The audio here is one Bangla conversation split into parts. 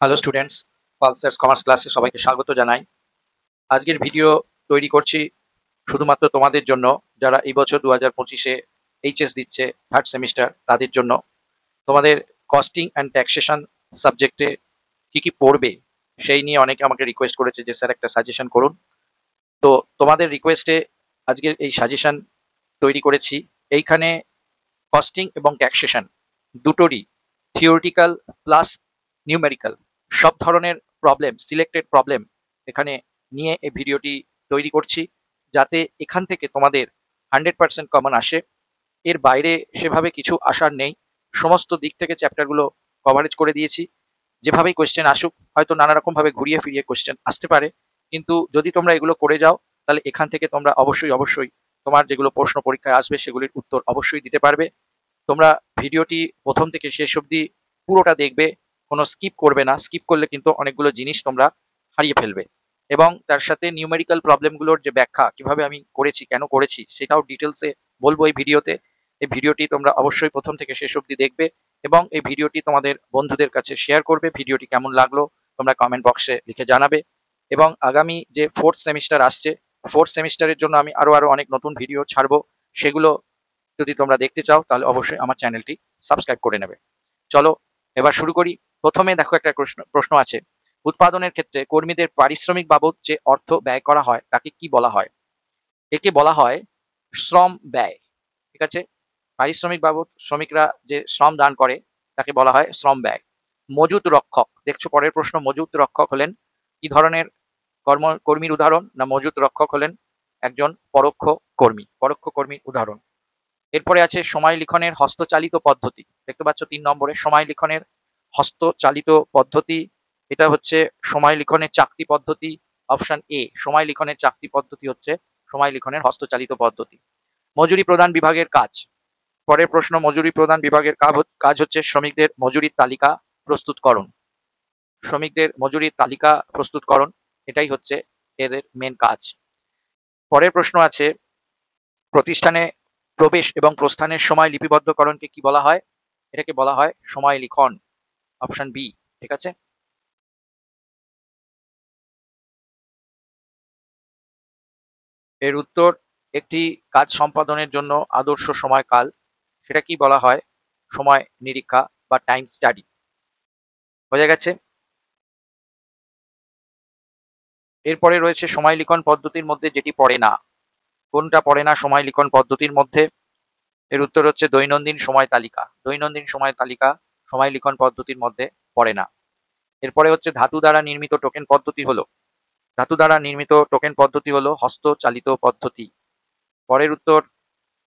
হ্যালো স্টুডেন্টস, পালসার্স কমার্স ক্লাসে সবাইকে স্বাগত জানাই। আজকের ভিডিও তৈরি করছি শুধুমাত্র তোমাদের জন্য, যারা এই বছর 2025-এ এইচএস দিচ্ছে থার্ড সেমিস্টার, তাদের জন্য। তোমাদের কস্টিং অ্যান্ড ট্যাক্সেশন সাবজেক্টে কি কি পড়বে সেই নিয়ে অনেকে আমাকে রিকোয়েস্ট করেছে যে স্যার একটা সাজেশন করুন। তো তোমাদের রিকোয়েস্টে আজকের এই সাজেশন তৈরি করেছি। এইখানে কস্টিং এবং ট্যাক্সেশন দুটোরই থিওরিটিক্যাল প্লাস নিউমেরিক্যাল সব ধরনের প্রবলেম, সিলেক্টেড প্রবলেম এখানে নিয়ে এই ভিডিওটি তৈরি করছি, যাতে এখান থেকে তোমাদের 100% কমন আসে। এর বাইরে সেভাবে কিছু আসার নেই। সমস্ত দিক থেকে চ্যাপ্টারগুলো কভারেজ করে দিয়েছি। যেভাবেই কোয়েশ্চেন আসুক, হয়তো নানা রকম ভাবে ঘুরিয়ে ফিরিয়ে কোয়েশ্চেন আসতে পারে, কিন্তু যদি তোমরা এগুলো করে যাও তাহলে এখান থেকে তোমরা অবশ্যই তোমার যেগুলো প্রশ্ন পরীক্ষায় আসবে সেগুলির উত্তর অবশ্যই দিতে পারবে। তোমরা ভিডিওটি প্রথম থেকে শেষ অবধি পুরোটা দেখবে, কোনো স্কিপ করবে না। স্কিপ করলে কিন্তু অনেকগুলো জিনিস তোমরা হারিয়ে ফেলবে। এবং তার সাথে নিউমেরিক্যাল প্রবলেমগুলোর যে ব্যাখ্যা, কিভাবে আমি করেছি, কেন করেছি, সেটাও ডিটেলসে বলবো এই ভিডিওতে। এই ভিডিওটি তোমরা অবশ্যই প্রথম থেকে শেষ অবধি দেখবে এবং এই ভিডিওটি তোমাদের বন্ধুদের কাছে শেয়ার করবে। ভিডিওটি কেমন লাগলো তোমরা কমেন্ট বক্সে লিখে জানাবে। এবং আগামী যে ফোর্থ সেমিস্টার আসছে, ফোর্থ সেমিস্টারের জন্য আমি আরো আরো অনেক নতুন ভিডিও ছাড়বো। সেগুলো যদি তোমরা দেখতে চাও তাহলে অবশ্যই আমার চ্যানেলটি সাবস্ক্রাইব করে নেবে। চলো এবার শুরু করি। প্রথমে দেখো, একটা প্রশ্ন আছে, উৎপাদনের ক্ষেত্রে কর্মীদের পারিশ্রমিক বাবদ যে অর্থ ব্যয় করা হয় তাকে কি বলা হয়? একে বলা হয় শ্রম ব্যয়। ঠিক আছে, পারিশ্রমিক বাবদ শ্রমিকরা যে শ্রম দান করে তাকে বলা হয় শ্রম ব্যয়। মজুত রক্ষক, দেখছো পরের প্রশ্ন, মজুত রক্ষক হলেন কি ধরনের কর্মীর উদাহরণ? না, মজুত রক্ষক হলেন একজন পরোক্ষ কর্মীর উদাহরণ। এরপরে আছে সময় লিখনের হস্তচালিত পদ্ধতি। দেখতে পাচ্ছ 3 নম্বরে সময় লিখনের হস্তচালিত পদ্ধতি। এটা হচ্ছে সময় লিখনের চাকতি পদ্ধতি। অপশন এ, সময় লিখনের চাকতি পদ্ধতি হচ্ছে সময় লিখনের হস্তচালিত পদ্ধতি। মজুরি প্রদান বিভাগের কাজ। পরের প্রশ্ন, মজুরি প্রদান বিভাগের কাজ হচ্ছে শ্রমিকদের মজুরির তালিকা প্রস্তুতকরণ। শ্রমিকদের মজুরির তালিকা প্রস্তুতকরণ, এটাই হচ্ছে এদের মেন কাজ। পরের প্রশ্ন আছে, প্রতিষ্ঠানে প্রবেশ এবং প্রস্থানের সময় লিপিবদ্ধকরণকে কি বলা হয়? এটাকে বলা হয় সময় লিখন। অপশন বি, ঠিক আছে। এর উত্তর, একটি কাজ সম্পাদনের জন্য আদর্শ সময়কাল, সেটা কি বলা হয়? সময় নিরীক্ষা বা টাইম স্টাডি। বোঝা গেছে? এরপরে রয়েছে সময় লিখন পদ্ধতির মধ্যে যেটি পড়ে না। কোনটা পড়ে না সময় লিখন পদ্ধতির মধ্যে? এর উত্তর হচ্ছে দৈনন্দিন সময় তালিকা। দৈনন্দিন সময় তালিকা সময় লিখন পদ্ধতির মধ্যে পড়ে না। এরপরে হচ্ছে ধাতু দ্বারা নির্মিত টোকেন পদ্ধতি হলো, ধাতু দ্বারা নির্মিত টোকেন পদ্ধতি হলো হস্তচালিত পদ্ধতি। পরের উত্তর,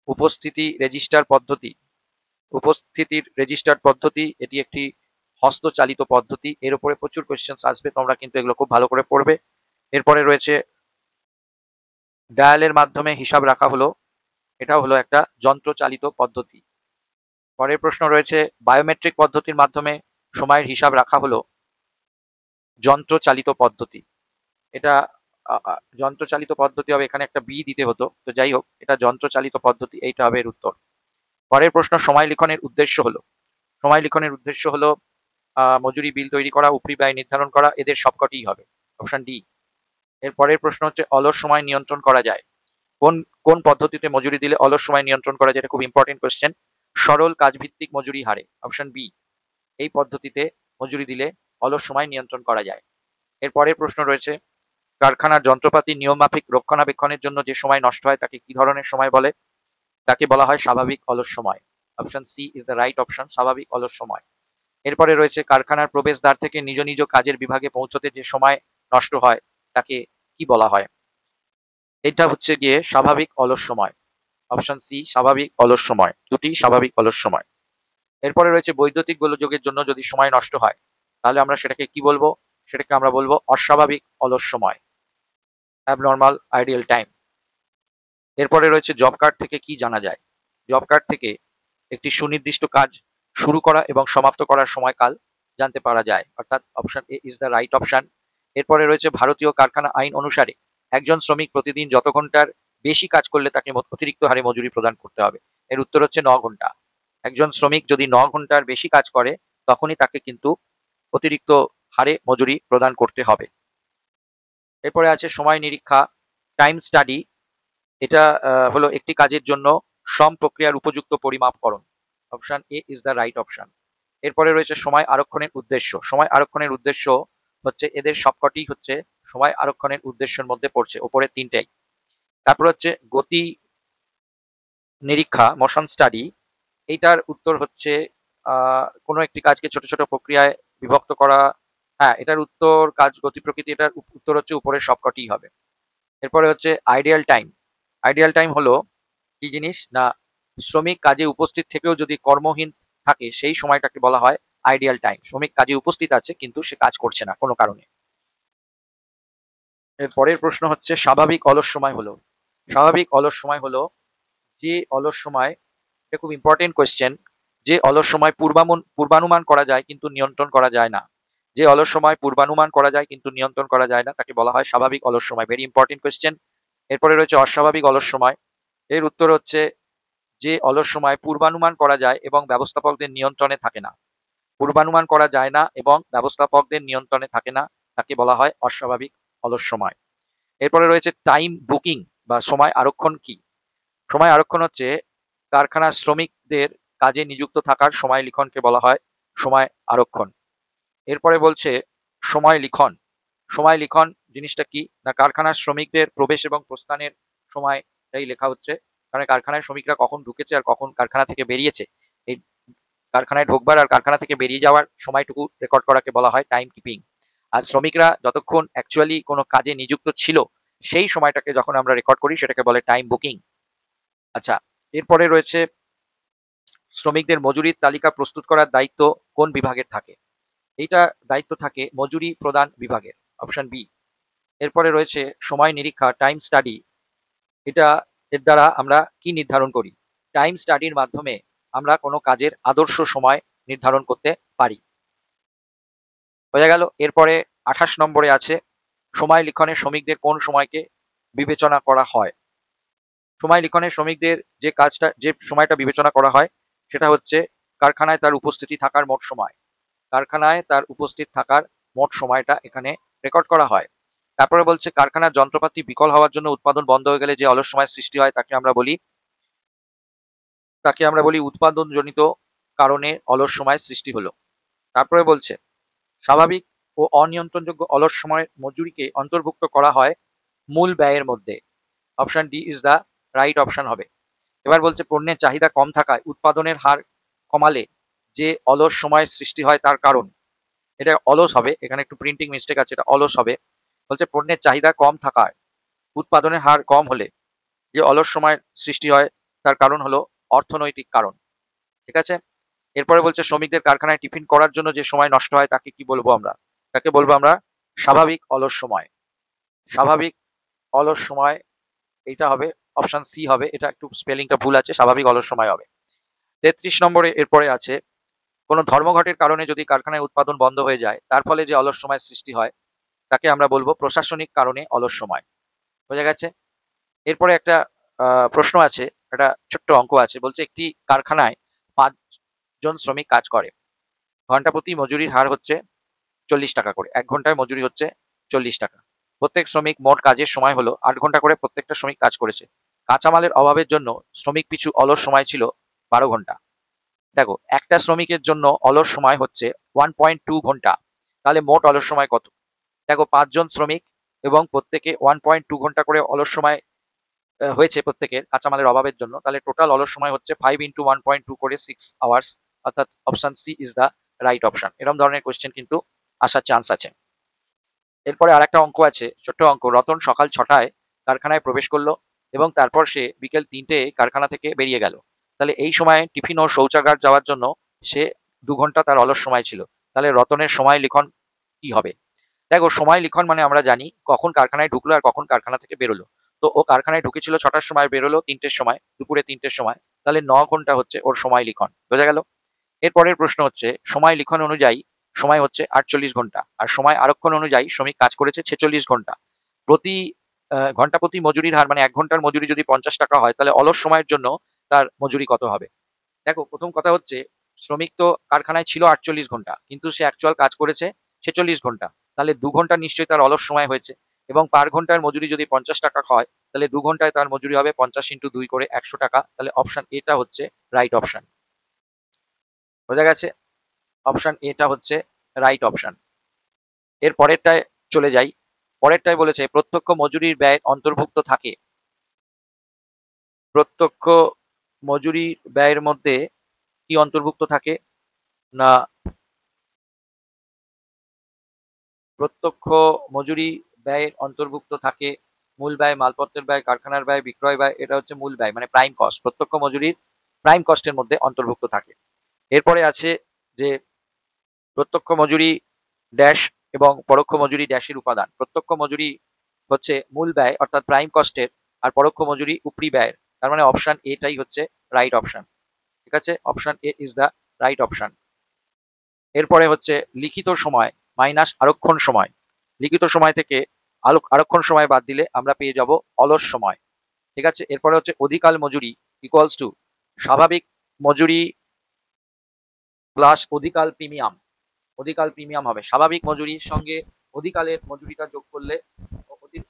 উপস্থিতি রেজিস্টার পদ্ধতি। উপস্থিতির রেজিস্টার পদ্ধতি, এটি একটি হস্তচালিত পদ্ধতি। এর উপরে প্রচুর কোয়েশ্চেন আসবে, তোমরা কিন্তু এগুলো খুব ভালো করে পড়বে। এরপরে রয়েছে ডায়ালের মাধ্যমে হিসাব রাখা হলো, এটাও হলো একটা যন্ত্রচালিত পদ্ধতি। পরের প্রশ্ন রয়েছে, বায়োমেট্রিক পদ্ধতির মাধ্যমে সময়ের হিসাব রাখা হলো যন্ত্রচালিত পদ্ধতি। এটা যন্ত্রচালিত পদ্ধতি হবে, এখানে একটা বি দিতে হতো, তো যাই হোক, এটা যন্ত্রচালিত পদ্ধতি, এইটা হবে এর উত্তর। পরের প্রশ্ন, সময় লিখনের উদ্দেশ্য হলো, সময় লিখনের উদ্দেশ্য হলো মজুরি বিল তৈরি করা, উপরি ব্যয় নির্ধারণ করা, এদের সবকটিই হবে। Option D. এর পরের প্রশ্ন হচ্ছে, অলস সময় নিয়ন্ত্রণ করা যায় কোন কোন পদ্ধতিতে? মজুরি দিলে অলস সময় নিয়ন্ত্রণ করা যায়, এটা খুব ইম্পর্টেন্ট কোয়েশ্চেন। সরল কাজভিত্তিক মজুরি হারে। অপশন বি, এই পদ্ধতিতে মজুরি দিলে অলস সময় নিয়ন্ত্রণ করা যায়। এর পরের প্রশ্ন রয়েছে, কারখানার যন্ত্রপাতি নিয়মমাফিক রক্ষণাবেক্ষণের জন্য যে সময় নষ্ট হয় তাকে কি ধরনের সময় বলে? তাকে বলা হয় স্বাভাবিক অলস সময়। Option C is the right option, স্বাভাবিক অলস সময়। এরপরে রয়েছে, কারখানার প্রবেশদ্বার থেকে নিজ নিজ কাজের বিভাগে পৌঁছতে যে সময় নষ্ট হয় তাকে কি বলা হয়? এটা হচ্ছে গিয়ে স্বাভাবিক অলস সময়। অপশন সি, স্বাভাবিক অলস সময়, দুটি স্বাভাবিক অলস সময়। এরপরে রয়েছে, বৈদ্যুতিক গোলযোগের জন্য যদি সময় নষ্ট হয় তাহলে আমরা সেটাকে কি বলবো? সেটাকে আমরা বলবো অস্বাভাবিক অলস সময়, অ্যাবনর্মাল আইডিয়াল টাইম। এরপরে রয়েছে, জব কার্ড থেকে কি জানা যায়? জব কার্ড থেকে একটি সুনির্দিষ্ট কাজ শুরু করা এবং সমাপ্ত করার সময়কাল জানতে পারা যায়, অর্থাৎ option A is the right option. এরপরে রয়েছে, ভারতীয় কারখানা আইন অনুসারে একজন শ্রমিক প্রতিদিন যত ঘন্টার বেশি কাজ করলে তাকে অতিরিক্ত হারে মজুরি প্রদান করতে হবে? এর উত্তর হচ্ছে 9 ঘন্টা। একজন শ্রমিক যদি 9 ঘন্টার বেশি কাজ করে তখনই তাকে কিন্তু অতিরিক্ত হারে মজুরি প্রদান করতে হবে। এরপরে আছে সময় নিরীক্ষা, টাইম স্টাডি। এটা হলো একটি কাজের জন্য শ্রম প্রক্রিয়ার উপযুক্ত পরিমাপকরণ। Option A is the right option. এরপরে রয়েছে সময় আরক্ষণের উদ্দেশ্য। সময় আরক্ষণের উদ্দেশ্য হচ্ছে এদের সবকটি হচ্ছে সময় আরক্ষণের উদ্দেশ্যের মধ্যে পড়ছে, ওপরে তিনটাই। তারপর হচ্ছে গতি নিরীক্ষা, মোশন স্টাডি। এইটার উত্তর হচ্ছে কোনো একটি কাজকে ছোট ছোট প্রক্রিয়ায় বিভক্ত করা। হ্যাঁ, এটার উত্তর কাজ গতি প্রকৃতি, এটার উত্তর হচ্ছে উপরের সবকটি হবে। এরপরে হচ্ছে আইডিয়াল টাইম। আইডিয়াল টাইম হলো কি জিনিস না, শ্রমিক কাজে উপস্থিত থেকেও যদি কর্মহীন থাকে সেই সময়টাকে বলা হয় আইডিয়াল টাইম। শ্রমিক কাজে উপস্থিত আছে কিন্তু সে কাজ করছে না কোনো কারণে। এর পরের প্রশ্ন হচ্ছে স্বাভাবিক অলস সময় হলো। স্বাভাবিক অলস সময় হলো যে অলস সময়, এটা খুব ইম্পর্টেন্ট কোয়েশ্চেন, যে অলস সময় পূর্বানুমান করা যায় কিন্তু নিয়ন্ত্রণ করা যায় না। যে অলস সময় পূর্বানুমান করা যায় কিন্তু নিয়ন্ত্রণ করা যায় না তাকে বলা হয় স্বাভাবিক অলস সময়। Very important question. এরপরে রয়েছে অস্বাভাবিক অলস সময়। এর উত্তর হচ্ছে যে অলস সময় পূর্বানুমান করা যায় এবং ব্যবস্থাপকদের নিয়ন্ত্রণে থাকে না। পূর্বানুমান করা যায় না এবং ব্যবস্থাপকদের নিয়ন্ত্রণে থাকে না, তাকে বলা হয় অস্বাভাবিক অলস সময়। এরপরে রয়েছে টাইম বুকিং বা সময় আরক্ষণ কি। সময় আরক্ষণ হচ্ছে কারখানার শ্রমিকদের কাজে নিযুক্ত থাকার সময় লিখনকে বলা হয় সময় আরক্ষণ। এরপরে বলছে সময় লিখন। সময় লিখন জিনিসটা কি না, কারখানার শ্রমিকদের প্রবেশ এবং প্রস্থানের সময়টাই লেখা হচ্ছে, কারণ কারখানায় শ্রমিকরা কখন ঢুকেছে আর কখন কারখানা থেকে বেরিয়েছে, এই কারখানায় ঢোকবার আর কারখানা থেকে বেরিয়ে যাওয়ার সময়টুকু রেকর্ড করাকে বলা হয় টাইম কিপিং। আর শ্রমিকরা যতক্ষণ অ্যাকচুয়ালি কোনো কাজে নিযুক্ত ছিল সেই সময়টাকে যখন আমরা রেকর্ড করি সেটাকে বলে টাইম বুকিং। আচ্ছা, এরপরে রয়েছে শ্রমিকদের মজুরির তালিকা প্রস্তুত করার দায়িত্ব কোন বিভাগের থাকে। এইটা দায়িত্ব থাকে মজুরি প্রদান বিভাগের, অপশন বি। এরপরে রয়েছে সময় নিরীক্ষা, টাইম স্টাডি। এটা এর দ্বারা আমরা কি নির্ধারণ করি? টাইম স্টাডির মাধ্যমে আমরা কোনো কাজের আদর্শ সময় নির্ধারণ করতে পারি। বোঝা গেল। এরপরে 28 নম্বরে আছে সময় লিখনে শ্রমিকদের কোন সময়কে বিবেচনা করা হয়। সময় লিখনে শ্রমিকদের যে সময়টা বিবেচনা করা হয় সেটা হচ্ছে কারখানায় তার উপস্থিতি থাকার মোট সময়। কারখানায় তার উপস্থিত থাকার মোট সময়টা এখানে রেকর্ড করা হয়। তারপরে বলছে কারখানার যন্ত্রপাতি বিকল হওয়ার জন্য উৎপাদন বন্ধ হয়ে গেলে যে অলস সময় সৃষ্টি হয় তাকে আমরা বলি উৎপাদনজনিত কারণে অলস সময় সৃষ্টি হলো। তারপরে বলছে স্বাভাবিক ও অনিয়ন্ত্রণযোগ্য অলস সময়ের মজুরিকে অন্তর্ভুক্ত করা হয় মূল ব্যয়ের মধ্যে। Option D is the right option হবে। এবার বলছে পণ্যের চাহিদা কম থাকায় উৎপাদনের হার কমালে যে অলস সময় সৃষ্টি হয় তার কারণ। এটা অলস হবে, এখানে একটু প্রিন্টিং মিস্টেক আছে, এটা অলস হবে। বলছে পণ্যের চাহিদা কম থাকায় উৎপাদনের হার কম হলে যে অলস সময় সৃষ্টি হয় তার কারণ হলো অর্থনৈতিক কারণ। ঠিক আছে। এরপরে বলছে শ্রমিকদের কারখানায় টিফিন করার জন্য যে সময় নষ্ট হয় তাকে কি বলবো আমরা? তাকে বলবো আমরা স্বাভাবিক অলস সময়। স্বাভাবিক অলস সময় এইটা হবে অপশন সি হবে, এটা একটু স্পেলিংটা ভুল আছে, স্বাভাবিক অলস সময় হবে। 33 নম্বরে এরপরে আছে কোনো ধর্মঘটের কারণে যদি কারখানায় উৎপাদন বন্ধ হয়ে যায় তার ফলে যে অলস সময় সৃষ্টি হয় তাকে আমরা বলবো প্রশাসনিক কারণে অলস সময়। বোঝা গেছে। এরপরে একটা প্রশ্ন আছে, একটা ছোট্ট অঙ্ক আছে, বলছে একটি কারখানায় 5 জন শ্রমিক কাজ করে, ঘন্টা প্রতি মজুরির হার হচ্ছে 40 টাকা করে, 1 ঘন্টায় মজুরি হচ্ছে 40 টাকা। প্রত্যেক শ্রমিক মোট কাজের সময় হলো 8 ঘন্টা করে, প্রত্যেকটা শ্রমিক কাজ করেছে। কাঁচামালের অভাবের জন্য শ্রমিক পিছু অলস সময় ছিল 12 ঘন্টা। দেখো একটা শ্রমিকের জন্য অলস সময় হচ্ছে 1.2 ঘন্টা, তাহলে মোট অলস সময় কত? দেখো 5 জন শ্রমিক এবং প্রত্যেকে 1.2 ঘন্টা করে অলস সময় হয়েছে প্রত্যেকের কাঁচামালের অভাবের জন্য, তাহলে টোটাল অলস সময় হচ্ছে 5 ইন্টু 1.2 করে 6 আওয়ার্স, অর্থাৎ option C is the right option. এরকম ধরনের কোয়েশ্চেন কিন্তু আসার চান্স আছে। এরপরে আর একটা অঙ্ক আছে, ছোট্ট অঙ্ক। রতন সকাল 6টায় কারখানায় প্রবেশ করলো এবং তারপর সে বিকেল 3টে কারখানা থেকে বেরিয়ে গেল। তাহলে এই সময় টিফিন ও শৌচাগার যাওয়ার জন্য সে 2 ঘন্টা তার অলস সময় ছিল। তাহলে রতনের সময় লিখন কি হবে? দেখো সময় লিখন মানে আমরা জানি কখন কারখানায় ঢুকলো আর কখন কারখানা থেকে বেরোলো। তো ও কারখানায় ঢুকেছিল 6টার সময়, বেরোলো 3টের সময়, দুপুরে 3টের সময়, তাহলে 9 ঘন্টা হচ্ছে ওর সময় লিখন। বোঝা গেল। এরপরের প্রশ্ন হচ্ছে সময় লিখন অনুযায়ী সময় হচ্ছে 48 ঘন্টা আর সময় আরক্ষণ অনুযায়ী শ্রমিক কাজ করেছে 46 ঘন্টা। প্রতি ঘন্টা প্রতি মজুরির হার মানে 1 ঘন্টার মজুরি যদি 50 টাকা হয় তাহলে অলস সময়ের জন্য তার মজুরি কত হবে? দেখো প্রথম কথা হচ্ছে শ্রমিক তো কারখানায় ছিল 48 ঘন্টা কিন্তু সে অ্যাকচুয়াল কাজ করেছে 46 ঘন্টা, তাহলে 2 ঘন্টা নিশ্চয়ই তার অলস সময় হয়েছে। এবং পার ঘন্টার মজুরি যদি 50 টাকা হয়, তাহলে 2 ঘন্টায় তার মজুরি হবে 50 × 2 করে 100 টাকা। তাহলে অপশন এটা হচ্ছে রাইট অপশন। বোঝা গেছে? অপশন এটা হচ্ছে রাইট অপশন। এর পরেরটায় চলে যাই। পরেরটায় বলেছে প্রত্যক্ষ মজুরির ব্যয় অন্তর্ভুক্ত থাকে। প্রত্যক্ষ মজুরির ব্যয়ের মধ্যে কি অন্তর্ভুক্ত থাকে? না, প্রত্যক্ষ মজুরি ব্যয়ের অন্তর্ভুক্ত থাকে মূল ব্যয়, মালপত্রের ব্যয়, কারখানার ব্যয়, বিক্রয় ব্যয়। এটা হচ্ছে মূল ব্যয় মানে প্রাইম কস্ট। প্রত্যক্ষ মজুরির প্রাইম কস্টের মধ্যে অন্তর্ভুক্ত থাকে। এরপরে আছে যে প্রত্যক্ষ মজুরি ড্যাশ এবং পরোক্ষ মজুরি ড্যাশের উপাদান। প্রত্যক্ষ মজুরি হচ্ছে মূল ব্যয় অর্থাৎ প্রাইম কস্টের, আর পরোক্ষ মজুরি উপরি ব্যয়ের। তার মানে অপশন এটাই হচ্ছে রাইট অপশন। ঠিক আছে, option A is the right option. এরপরে হচ্ছে লিখিত সময় মাইনাস আরক্ষণ সময়। লিখিত সময় থেকে আরক্ষণ সময় বাদ দিলে আমরা পেয়ে যাব অলস সময়। ঠিক আছে, এরপরে হচ্ছে অধিকাল মজুরি ইকুয়ালস টু স্বাভাবিক মজুরি প্লাস অধিকাল প্রিমিয়াম। অধিকাল প্রিমিয়াম হবে স্বাভাবিক মজুরির সঙ্গে অধিকালের মজুরিটা যোগ করলে,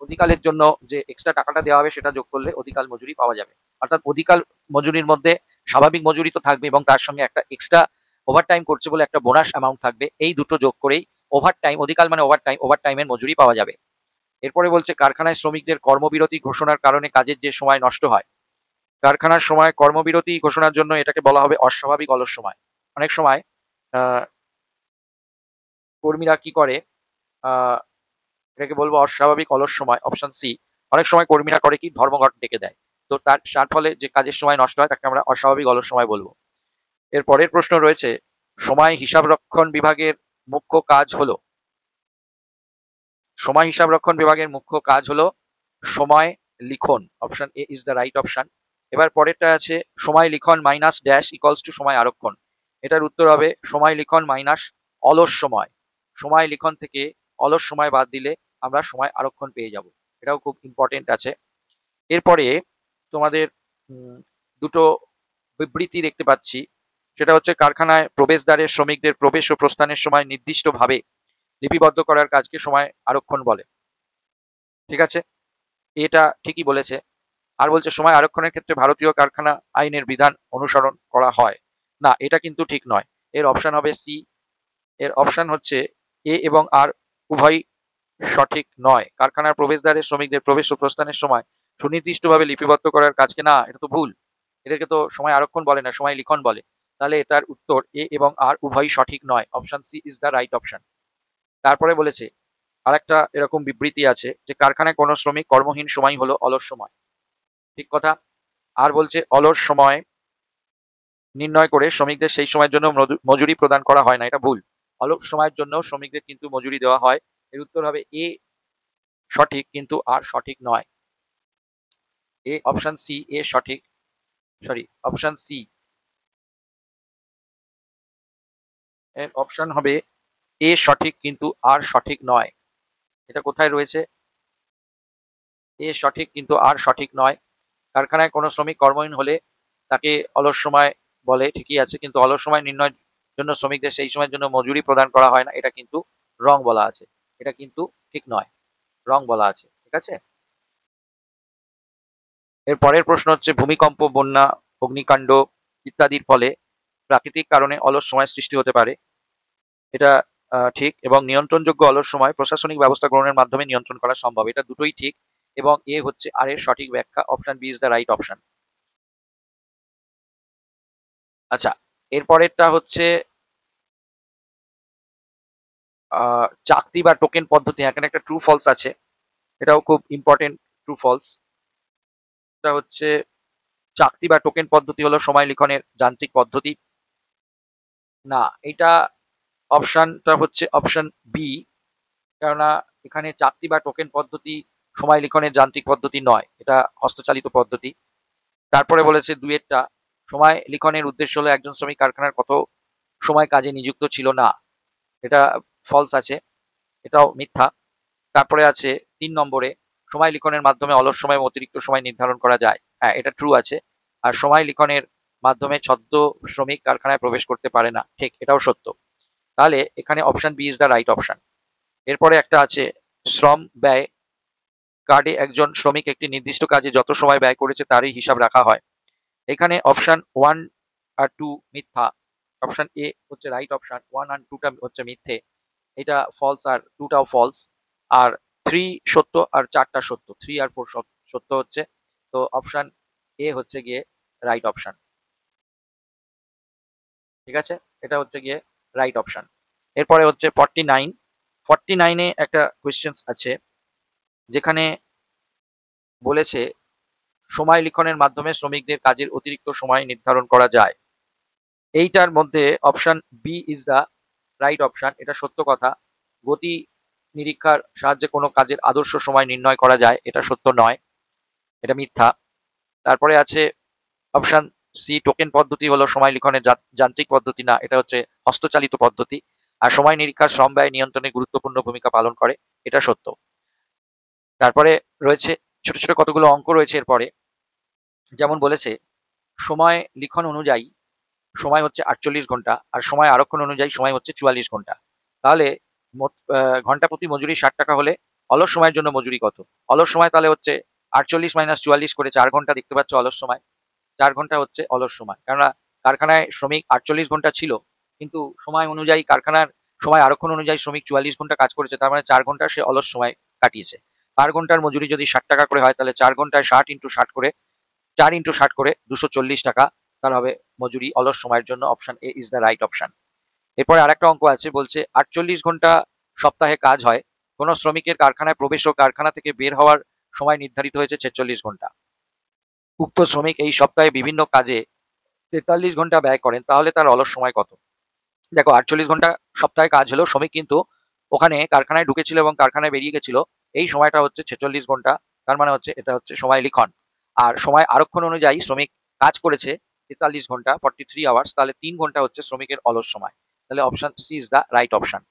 অধিকালের জন্য যে এক্সট্রা টাকাটা দেওয়া হবে সেটা যোগ করলে অধিকাল মজুরি পাওয়া যাবে। অর্থাৎ অধিকাল মজুরির মধ্যে স্বাভাবিক মজুরি তো থাকবে এবং তার সঙ্গে একটা এক্সট্রা ওভারটাইম করছে বলে একটা বোনাস অ্যামাউন্ট থাকবে। এই দুটো যোগ করেই ওভারটাইম, অধিকাল মানে ওভারটাইমের মজুরি পাওয়া যাবে। এরপরে বলছে কারখানায় শ্রমিকদের কর্মবিরতি ঘোষণার কারণে কাজের যে সময় নষ্ট হয়। কারখানার সময় কর্মবিরতি ঘোষণার জন্য এটাকে বলা হবে অস্বাভাবিক অলস সময়। অনেক সময় কর্মীরা কি করে, এটাকে বলবো অস্বাভাবিক অলস সময়, অপশন সি। অনেক সময় কর্মীরা করে কি ধর্মঘট ডেকে দেয়, তো তার ফলে যে কাজের সময় নষ্ট হয় তাকে আমরা অস্বাভাবিক অলস সময় বলবো। এর পরের প্রশ্ন রয়েছে সময় হিসাব রক্ষণ বিভাগের মুখ্য কাজ হলো। সময় হিসাব রক্ষণ বিভাগের মুখ্য কাজ হলো সময় লিখন। Option A is the right option. এবার পরেরটা আছে সময় লিখন মাইনাস ড্যাশ ইকুয়ালস টু সময় আরক্ষণ। এটার উত্তর হবে সময় লিখন মাইনাস অলস সময়। সময় লিখন থেকে অলস সময় বাদ দিলে আমরা সময় আরক্ষণ পেয়ে যাব। এটাও খুব ইম্পর্টেন্ট আছে। এরপরে তোমাদের দুটো বিবৃতি দেখতে পাচ্ছি। সেটা হচ্ছে কারখানায় প্রবেশদ্বারে শ্রমিকদের প্রবেশ ও প্রস্থানের সময় নির্দিষ্টভাবে লিপিবদ্ধ করার কাজকে সময় আরক্ষণ বলে। ঠিক আছে, এটা ঠিকই বলেছে। আর বলছে সময় আরক্ষণের ক্ষেত্রে ভারতীয় কারখানা আইনের বিধান অনুসরণ করা হয় না, এটা কিন্তু ঠিক নয়। এর অপশন হবে সি। এর অপশন হচ্ছে এ এবং আর উভয় সঠিক নয়। কারখানার প্রবেশদ্বারে শ্রমিকদের প্রবেশ ও প্রস্থানের সময় সুনির্দিষ্টভাবে লিপিবদ্ধ করার কাজকে, না এটা তো ভুল, এটাকে তো সময় আরক্ষণ বলে না, সময় লিখন বলে। তাহলে এটার উত্তর এ এবং আর উভয়ই সঠিক নয়, option C is the right option. তারপরে বলেছে আরেকটা এরকম বিবৃতি আছে যে কারখানায় কোনো শ্রমিক কর্মহীন সময় হলো অলস সময়। ঠিক কথা। আর বলছে অলস সময় নির্ণয় করে শ্রমিকদের সেই সময়ের জন্য মজুরি প্রদান করা হয় না, এটা ভুল। অলস সময়ের জন্য শ্রমিকদের কিন্তু মজুরি দেওয়া হয়। এর উত্তর হবে এ সঠিক কিন্তু আর সঠিক নয়। এ অপশন সি এ সঠিক, সরি অপশন সি এর অপশন হবে এ সঠিক কিন্তু আর সঠিক নয়। এটা কোথায় রয়েছে? এ সঠিক কিন্তু আর সঠিক নয়। কারখানায় কোনো শ্রমিক কর্মহীন হলে তাকে অলস সময় বলে, ঠিকই আছে, কিন্তু অলস সময় নির্ণয়ের জন্য শ্রমিকদের সেই সময়ের জন্য মজুরি প্রদান করা হয় না, এটা কিন্তু রং বলা আছে। এটা কিন্তু ঠিক নয়, রং বলা আছে। ঠিক আছে, এর পরের প্রশ্ন হচ্ছে ভূমিকম্প, বন্যা, অগ্নিকাণ্ড ইত্যাদির ফলে প্রাকৃতিক কারণে অলস সময় সৃষ্টি হতে পারে। এটা ঠিক, এবং নিয়ন্ত্রণযোগ্য অলস সময় প্রশাসনিক ব্যবস্থা গ্রহণের মাধ্যমে নিয়ন্ত্রণ করা সম্ভব। এটা দুটোই ঠিক এবং এ হচ্ছে আর এর সঠিক ব্যাখ্যা। Option B is the right option. আচ্ছা, এরপরেরটা হচ্ছে চাকতি বা টোকেন পদ্ধতি। এখানে একটা ট্রু ফলস আছে, এটাও খুব ইম্পর্টেন্ট। ট্রু ফলস এটা হচ্ছে চাকতি বা টোকেন পদ্ধতি হলো সময় লিখনের যান্ত্রিক পদ্ধতি। না, এটা অপশনটা হচ্ছে অপশন বি। কেননা এখানে চাকতি বা টোকেন পদ্ধতি সময় লিখনের যান্ত্রিক পদ্ধতি নয়, এটা হস্তচালিত পদ্ধতি। তারপরে বলেছে দুয়েরটা সময় লিখনের উদ্দেশ্য হলো একজন শ্রমিক কারখানার কত সময় কাজে নিযুক্ত ছিল না, এটা ফলস আছে, এটাও মিথ্যা। তারপরে আছে 3 নম্বরে সময় লিখনের মাধ্যমে অলস সময় এবং অতিরিক্ত সময় নির্ধারণ করা যায়। হ্যাঁ, এটা ট্রু আছে। আর সময় লিখনের মাধ্যমে ছদ্ম শ্রমিক কারখানায় প্রবেশ করতে পারে না, ঠিক, এটাও সত্য। তাহলে এখানে option B is the right option. এরপরে একটা আছে শ্রম ব্যয় কার্ডে একজন শ্রমিক একটি নির্দিষ্ট কাজে যত সময় ব্যয় করেছে তারই হিসাব রাখা হয়। এখানে অপশন 1 আর 2 মিথ্যা। অপশন এ হচ্ছে রাইট অপশন, 1 আর 2টা হচ্ছে মিথ্যে। এটা ফলস আর 2টাও ফলস। আর 3 সত্য আর 4টা সত্য, 3 আর 4 সত্য হচ্ছে। তো অপশন এ হচ্ছে গিয়ে রাইট অপশন। ঠিক আছে, এটা হচ্ছে গিয়ে রাইট অপশন। এরপরে হচ্ছে 49 এ একটা কোয়েশ্চেন আছে যেখানে বলেছে সময় লিখনের মাধ্যমে শ্রমিকদের কাজের অতিরিক্ত সময় নির্ধারণ করা যায়। এইটার মধ্যে option B is the right option. এটা সত্য কথা। গতি নিরীক্ষার সাহায্যে কোনো কাজের আদর্শ সময় নির্ণয় করা যায়, এটা সত্য নয়, এটা মিথ্যা। তারপরে আছে অপশন সি, টোকেন পদ্ধতি হলো সময় লিখনের যান্ত্রিক পদ্ধতি না, এটা হচ্ছে হস্তচালিত পদ্ধতি। আর সময় নিরীক্ষার শ্রম ব্যয় নিয়ন্ত্রণে গুরুত্বপূর্ণ ভূমিকা পালন করে, এটা সত্য। তারপরে রয়েছে ছোট ছোট কতগুলো অঙ্ক রয়েছে এরপরে। যেমন বলেছে সময় লিখন অনুযায়ী সময় হচ্ছে 48 ঘন্টা, আর সময় আরক্ষণ অনুযায়ী সময় হচ্ছে 44 ঘন্টা। তাহলে ঘন্টা প্রতি মজুরি 60 টাকা হলে অলস সময়ের জন্য মজুরি কত? অলস সময় তাহলে হচ্ছে 48 মাইনাস 44 করে 4 ঘন্টা, দেখতে পাচ্ছ অলস সময়। 4 ঘন্টা হচ্ছে অলস সময়, কেননা কারখানায় শ্রমিক 48 ঘন্টা ছিল, কিন্তু সময় অনুযায়ী কারখানার সময় আরক্ষণ অনুযায়ী শ্রমিক 44 ঘন্টা কাজ করেছে, তার মানে 4 ঘন্টা সে অলস সময় কাটিয়েছে। 4 ঘন্টার মজুরি যদি 60 টাকা করে হয়, তাহলে 4 ঘন্টায় 60 ইন্টু 60 করে 4 ইন্টু 60 করে 240 টাকা তার হবে মজুরি অলস সময়ের জন্য। Option A is the right option. এরপরে আরেকটা অঙ্ক আছে, বলছে 48 ঘন্টা সপ্তাহে কাজ হয়, কোন শ্রমিকের কারখানায় প্রবেশ ও কারখানা থেকে বের হওয়ার সময় নির্ধারিত হয়েছে 46 ঘন্টা। উক্ত শ্রমিক এই সপ্তাহে বিভিন্ন কাজে 43 ঘন্টা ব্যয় করেন, তাহলে তার অলস সময় কত? দেখো, 48 ঘন্টা সপ্তাহে কাজ হলো, শ্রমিক কিন্তু ওখানে কারখানায় ঢুকেছিল এবং কারখানায় বেরিয়ে গেছিল, এই সময়টা হচ্ছে 46 ঘন্টা। তার মানে হচ্ছে এটা হচ্ছে সময় লিখন। আর সময় আরক্ষণ অনুযায়ী শ্রমিক কাজ করেছে 43 ঘন্টা, 43 আওয়ার্স, তাহলে 3 ঘন্টা হচ্ছে শ্রমিকের অলস সময়। তাহলে option C is the right option.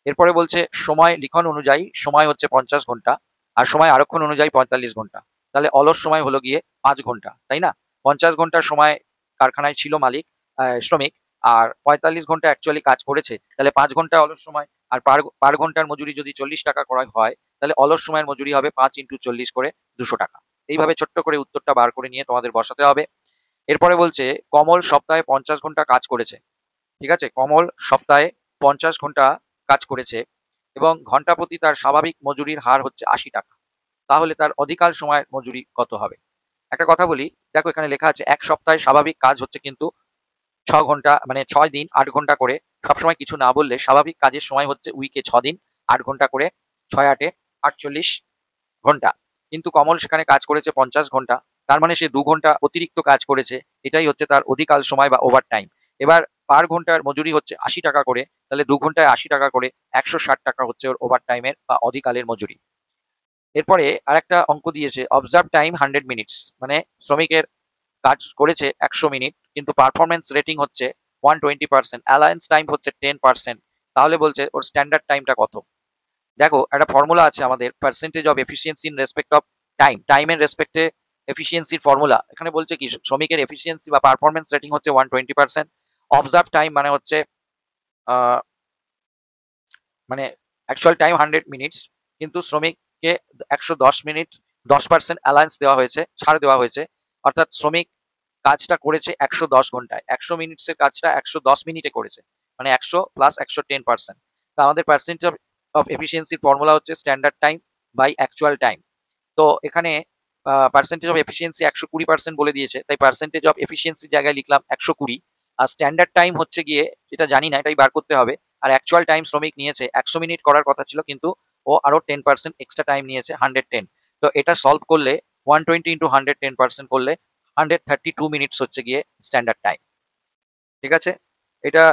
এরপরে বলছে সময় লিখন অনুযায়ী সময় হচ্ছে 50 ঘন্টা, আর সময় আরক্ষণ অনুযায়ী 45 ঘন্টা। তাহলে অলস সময় হলো গিয়ে 5 ঘন্টা, তাই না? 50 ঘন্টার সময় কারখানায় ছিল মালিক, শ্রমিক, আর 45 ঘন্টা অ্যাকচুয়ালি কাজ করেছে, তাহলে 5 ঘন্টা অলস সময়। আর পার ঘন্টার মজুরি যদি 40 টাকা করা হয়, তাহলে অলস সময়ের মজুরি হবে 5 ইন্টু 40 করে 200 টাকা। এইভাবে ছোট্ট করে উত্তরটা বার করে নিয়ে তোমাদের বসাতে হবে। এরপরে বলছে কমল সপ্তাহে 50 ঘন্টা কাজ করেছে। ঠিক আছে, কমল সপ্তাহে 50 ঘন্টা কাজ করেছে এবং ঘন্টা প্রতি তার স্বাভাবিক মজুরির হার হচ্ছে 80 টাকা। তাহলে তার অধিকার সময়ের মজুরি কত হবে? একটা কথা বলি, দেখো এখানে লেখা আছে এক সপ্তাহে স্বাভাবিক কাজ হচ্ছে কিন্তু 6 ঘন্টা, মানে 6 দিন 8 ঘন্টা করে। সবসময় কিছু না বললে স্বাভাবিক কাজের সময় হচ্ছে উইকে 6 দিন 8 ঘন্টা করে, 6 8 48 ঘন্টা। কিন্তু কমল সেখানে কাজ করেছে 50 ঘন্টা, তার মানে সে 2 ঘন্টা অতিরিক্ত কাজ করেছে, এটাই হচ্ছে তার অধিকাল সময় বা ওভার টাইম। এবার পার ঘন্টার মজুরি হচ্ছে 80 টাকা করে, তাহলে 2 ঘন্টায় 80 টাকা করে 160 টাকা হচ্ছে ওর ওভার টাইমের বা অধিকালের মজুরি। এরপরে আরেকটা অঙ্ক দিয়েছে অবজার্ভ টাইম 100 মিনিটস, মানে শ্রমিকের কাজ করেছে 100 মিনিট, কিন্তু পারফরমেন্স রেটিং হচ্ছে 120%, অ্যালায়েন্স টাইম হচ্ছে 10%। তাহলে বলছে ওর স্ট্যান্ডার্ড টাইমটা কত? দেখো, একটা ফর্মুলা আছে আমাদের, percentage of efficiency in respect of time, টাইমের রেসপেক্টে এফিসিয়েন্সির ফর্মুলা। এখানে বলছে কি শ্রমিকের এফিসিয়েন্সি বা পারফরমেন্স রেটিং হচ্ছে 120%। অবজার্ভ টাইম মানে হচ্ছে মানে অ্যাকচুয়াল টাইম 100 মিনিটস, কিন্তু শ্রমিককে 110 মিনিট 10% অ্যালায়েন্স দেওয়া হয়েছে, ছাড় দেওয়া হয়েছে। অর্থাৎ শ্রমিক কাজটা করেছে 110 ঘন্টায়, 100 মিনিটসের কাজটা 110 মিনিটে করেছে, মানে 100 প্লাস 110%। তা আমাদের পার্সেন্টেজ অফ এফিসিয়েন্সির ফর্মুলা হচ্ছে standard time by actual time. তো এখানে পার্সেন্টেজ অফ এফিসিয়েন্সি 120% বলে দিয়েছে, তাই পার্সেন্টেজ অফ এফিসিয়েন্সির জায়গায় লিখলাম 120। আর স্ট্যান্ডার্ড টাইম হচ্ছে গিয়ে, এটা জানি না, এটাই বার করতে হবে। আর অ্যাকচুয়াল টাইম শ্রমিক নিয়েছে 100 মিনিট করার কথা ছিল, কিন্তু ও আরো 10% এক্সট্রা টাইম নিয়েছে 110। তো এটা সলভ করলে 120 ইন্টু 100 10% করলে 132 মিনিটস হচ্ছে গিয়ে স্ট্যান্ডার্ড টাইম। ঠিক আছে, এটা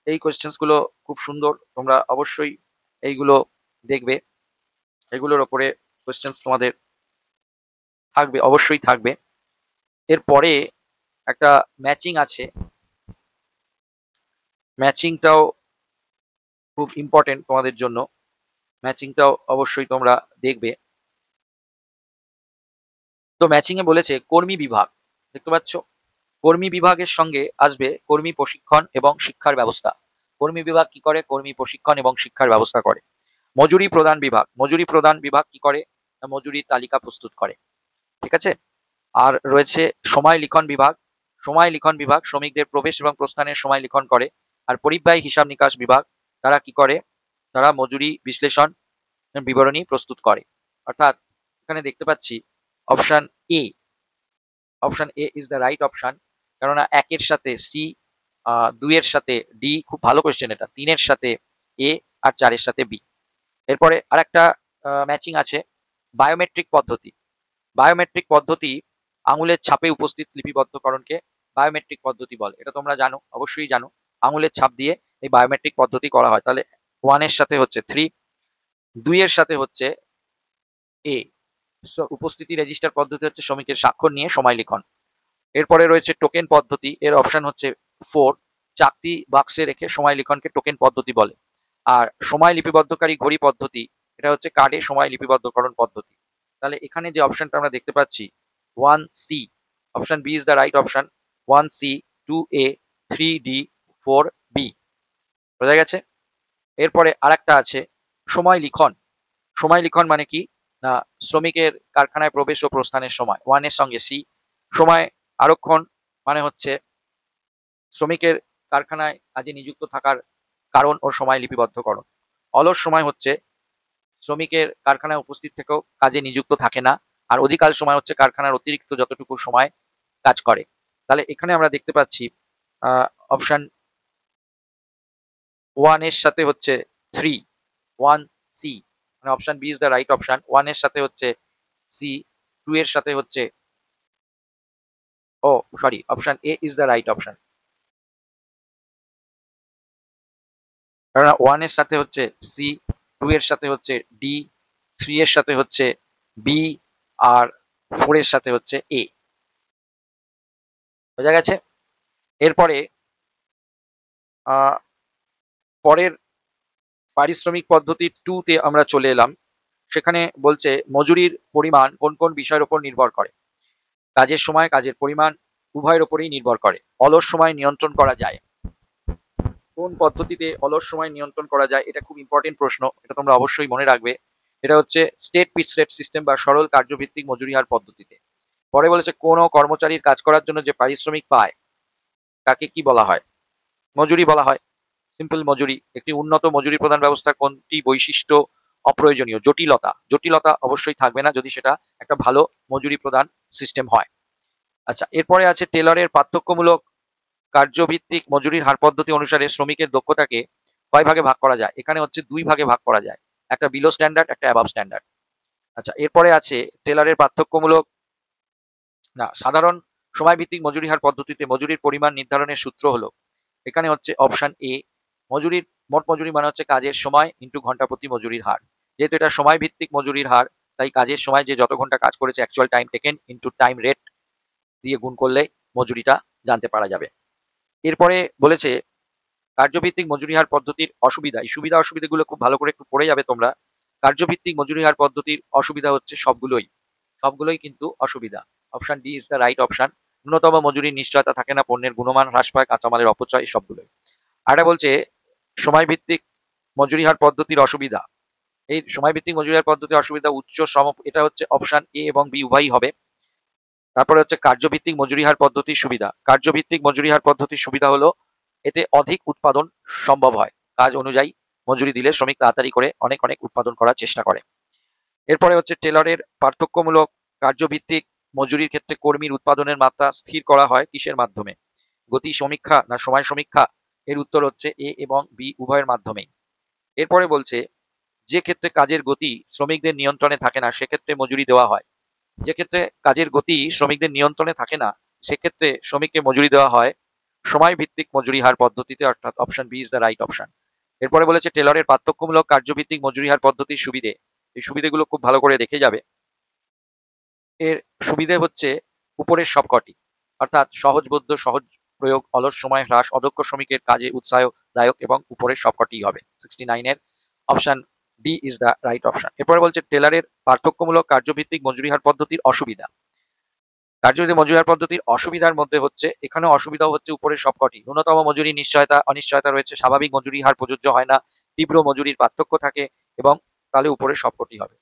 এই কোয়েশ্চেন্স গুলো খুব সুন্দর, তোমরা অবশ্যই এইগুলো দেখবে, এগুলোর ওপরে কোয়েশ্চেন্স তোমাদের থাকবে, অবশ্যই থাকবে। এরপরে একটা ম্যাচিং আছে, ম্যাচিংটাও খুব ইম্পর্টেন্ট তোমাদের জন্য, ম্যাচিংটাও অবশ্যই তোমরা দেখবে। তো ম্যাচিং এ বলেছে কর্মী বিভাগ, দেখতে পাচ্ছ, কর্মী বিভাগের সঙ্গে আসবে কর্মী প্রশিক্ষণ এবং শিক্ষার ব্যবস্থা। কর্মী বিভাগ কি করে? কর্মী প্রশিক্ষণ এবং শিক্ষার ব্যবস্থা করে। মজুরি প্রদান বিভাগ, মজুরি প্রদান বিভাগ কি করে? না মজুরির তালিকা প্রস্তুত করে। ঠিক আছে? আর রয়েছে সময় লিখন বিভাগ, সময় লিখন বিভাগ শ্রমিকদের প্রবেশ এবং প্রস্থানের সময় লিখন করে। আর পরিব্যয় হিসাব নিকাশ বিভাগ, তারা কি করে? তারা মজুরি বিশ্লেষণ বিবরণী প্রস্তুত করে। অর্থাৎ এখানে দেখতে পাচ্ছি option A, option A is the right option. কেননা 1 এর সাথে সি, 2 এর সাথে ডি, খুব ভালো কোয়েশ্চেন এটা, 3 এর সাথে এ আর 4 এর সাথে বি। এরপরে আরেকটা ম্যাচিং আছে, বায়োমেট্রিক পদ্ধতি। বায়োমেট্রিক পদ্ধতি আঙুলের ছাপে উপস্থিত লিপিবদ্ধকরণকে বায়োমেট্রিক পদ্ধতি বলে। এটা তোমরা জানো, অবশ্যই জানো। আঙুলের ছাপ দিয়ে এই বায়োমেট্রিক পদ্ধতি করা হয়। তাহলে 1 এর সাথে হচ্ছে 3, 2 এর সাথে হচ্ছে এ। উপস্থিতি রেজিস্টার পদ্ধতি হচ্ছে শ্রমিকের স্বাক্ষর নিয়ে সময় লিখন। এরপরে রয়েছে টোকেন পদ্ধতি, এর অপশন হচ্ছে 4, চাকতি বাক্সে রেখে সময় লিখনকে টোকেন পদ্ধতি বলে। আর সময় লিপিবদ্ধকারী ঘড়ি পদ্ধতি, এটা হচ্ছে কার্ডে সময় লিপিবদ্ধকরণ পদ্ধতি। তাহলে এখানে যে অপশনটা আমরা দেখতে পাচ্ছি 1C, option B is the right option. 1C, 2A, 3D, 4B। বোঝা গেছে? এরপরে আরেকটা আছে সময় লিখন। সময় লিখন মানে কি? না শ্রমিকের কারখানায় প্রবেশ ও প্রস্থানের সময়, 1 এর সঙ্গে সি। সময় আরক্ষণ মানে হচ্ছে শ্রমিকের কারখানায় কাজে নিযুক্ত থাকার কারণ ও সময় লিপিবদ্ধকরণ। অলস সময় হচ্ছে শ্রমিকের কারখানায় উপস্থিত থেকেও কাজে নিযুক্ত থাকে না, আর অধিকাংশ সময় হচ্ছে কারখানার অতিরিক্ত যতটুকু সময় কাজ করে। তাহলে এখানে আমরা দেখতে পাচ্ছি অপশন 1 এর সাথে হচ্ছে 3, 1C, মানে option B is the right option. 1 এর সাথে হচ্ছে সি, 2 এর সাথে হচ্ছে sorry, option A is the right option. কারণ 1 এর সাথে হচ্ছে সি, 2 এর সাথে হচ্ছে ডি, 3 এর সাথে হচ্ছে বি, আর 4 এর সাথে হচ্ছে এ। বোঝা গেছে? এরপরে পরের পারিশ্রমিক পদ্ধতি 2 তে আমরা চলে এলাম। সেখানে বলছে মজুরির পরিমাণ কোন কোন বিষয়ের উপর নির্ভর করে? কাজের সময়, কাজের পরিমাণ উভয়ের উপরেই নির্ভর করে। অলস সময় নিয়ন্ত্রণ করা যায়। কোন পদ্ধতিতে অলস সময় নিয়ন্ত্রণ করা যায়? এটা খুব ইম্পর্টেন্ট প্রশ্ন, এটা তোমরা অবশ্যই মনে রাখবে। এটা হচ্ছে স্টেট পিচ রেট সিস্টেম বা সরল কার্যভিত্তিক মজুরি হার পদ্ধতিতে। পরে বলেছে কোন কর্মচারীর কাজ করার জন্য যে পারিশ্রমিক পায় তাকে কি বলা হয়? মজুরি বলা হয়। সিম্পল মজুরি। একটি উন্নত মজুরি প্রদান ব্যবস্থার কোনটি বৈশিষ্ট্য অপ্রয়োজনীয়? জটিলতা। জটিলতা অবশ্যই থাকবে না যদি সেটা একটা ভালো মজুরি প্রদান সিস্টেম হয়। আচ্ছা, এরপরে আছে টেলরের পার্থক্যমূলক কার্যভিত্তিক মজুরির হার পদ্ধতি অনুসারে শ্রমিকের দক্ষতাকে কয় ভাগে ভাগ করা যায়? এখানে হচ্ছে 2 ভাগে ভাগ করা যায়, একটা বিলো স্ট্যান্ডার্ড, একটা অ্যাবাভ স্ট্যান্ডার্ড। আচ্ছা, এরপরে আছে টেলরের পার্থক্যমূলক না সাধারণ সময়ভিত্তিক মজুরি হার পদ্ধতিতে মজুরির পরিমাণ নির্ধারণের সূত্র হলো, এখানে হচ্ছে অপশন এ, মজুরির মোট মজুরি মানে হচ্ছে কাজের সময় ইন্টু ঘন্টা প্রতি মজুরির হার। যেহেতু এটা সময় ভিত্তিক মজুরির হার, তাই কাজের সময় যে যত ঘন্টা কাজ করেছে actual time taken into time rate দিয়ে গুণ করলে মজুরিটা জানতে পারা যাবে। এরপরে বলেছে কার্যভিত্তিক মজুরি হার পদ্ধতির অসুবিধা। এই সুবিধা অসুবিধাগুলো খুব ভালো করে একটু পড়ে যাবে তোমরা। কার্যভিত্তিক মজুরি হার পদ্ধতির অসুবিধা হচ্ছে সবগুলোই কিন্তু অসুবিধা। Option D is the right option. ন্যূনতম মজুরির নিশ্চয়তা থাকে না, পণ্যের গুণমান হ্রাস পায়, কাঁচামালের অপচয়, সবগুলোই। আর এটা বলছে সময়ভিত্তিক মজুরি হার পদ্ধতির অসুবিধা। এই সময়ভিত্তিক মজুরি হার পদ্ধতির অসুবিধা উচ্চ শ্রম, এটা হচ্ছে অপশন এ এবং বি উভয়ই হবে। তারপরে হচ্ছে কার্যভিত্তিক মজুরি হার পদ্ধতির সুবিধা। কার্যভিত্তিক মজুরি হার পদ্ধতির সুবিধা হলো এতে অধিক উৎপাদন সম্ভব হয়। কাজ অনুযায়ী মজুরি দিলে শ্রমিক তাড়াতাড়ি করে অনেক অনেক উৎপাদন করার চেষ্টা করে। এরপরে হচ্ছে টেলরের পার্থক্যমূলক কার্যভিত্তিক মজুরির ক্ষেত্রে কর্মীর উৎপাদনের মাত্রা স্থির করা হয় কিসের মাধ্যমে? গতি সমীক্ষা না সময় সমীক্ষা? এর উত্তর হচ্ছে এ এবং বি উভয়ের মাধ্যমেই। এরপরে বলছে যে ক্ষেত্রে কাজের গতি শ্রমিকদের নিয়ন্ত্রণে থাকে না সেক্ষেত্রে মজুরি দেওয়া হয়। যে ক্ষেত্রে কাজের গতি শ্রমিকদের নিয়ন্ত্রণে থাকে না সেক্ষেত্রে শ্রমিককে মজুরি দেওয়া হয় সময় ভিত্তিক মজুরি হার পদ্ধতিতে, অর্থাৎ option B is the right option. এরপরে বলেছে টেলরের পার্থক্যমূলক কার্যভিত্তিক মজুরি হার পদ্ধতির সুবিধে। এই সুবিধেগুলো খুব ভালো করে দেখে যাবে। এর সুবিধে হচ্ছে উপরের সবকটি, অর্থাৎ সহজবোধ্য, সহজ প্রয়োগ, অলস সময় হ্রাস, অদক্ষ শ্রমিকের কাজে উৎসাহদায়ক এবং উপরের সবকটি হবে। 69 এর option D is the right option. এরপরে বলছে টেলরের পার্থক্যমূলক কার্যভিত্তিক মজুরি হার পদ্ধতির অসুবিধা। কার্যবিধি মজুরি হার পদ্ধতির অসুবিধার মধ্যে হচ্ছে, এখানে অসুবিধাও হচ্ছে উপরের সবকটি। ন্যূনতম মজুরি নিশ্চয়তা অনিশ্চয়তা রয়েছে, স্বাভাবিক মজুরি হার প্রযোজ্য হয় না, তীব্র মজুরির পার্থক্য থাকে, এবং তাহলে উপরের সবকটি হবে।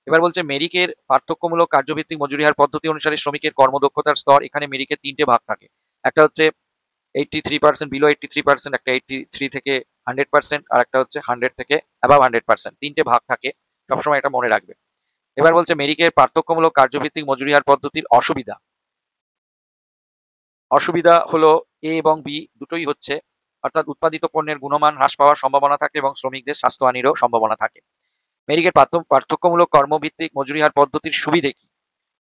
এবার বলছে মেরিকের পার্থক্যমূলক কার্যভিত্তিক মজুরি হার পদ্ধতি অনুসারে শ্রমিকের কর্মদক্ষতার স্তর। এখানে মেরিকের 3টে ভাগ থাকে। একটা হচ্ছে 83%, বিলো 83%, একটা 83 থেকে 100%, আর একটা হচ্ছে 100 থেকে অ্যাবাভ 100%। 3টে ভাগ থাকে, সবসময় এটা মনে রাখবে। এবার বলছে মেরিকের পার্থক্যমূলক কার্যভিত্তিক মজুরি হার পদ্ধতির অসুবিধা। অসুবিধা হলো এ এবং বি দুটোই হচ্ছে, অর্থাৎ উৎপাদিত পণ্যের গুণমান হ্রাস পাওয়ার সম্ভাবনা থাকে এবং শ্রমিকদের স্বাস্থ্যহানিরও সম্ভাবনা থাকে। মেরিকের পার্থক্যমূলক কর্মভিত্তিক মজুরি হার পদ্ধতির সুবিধে কি?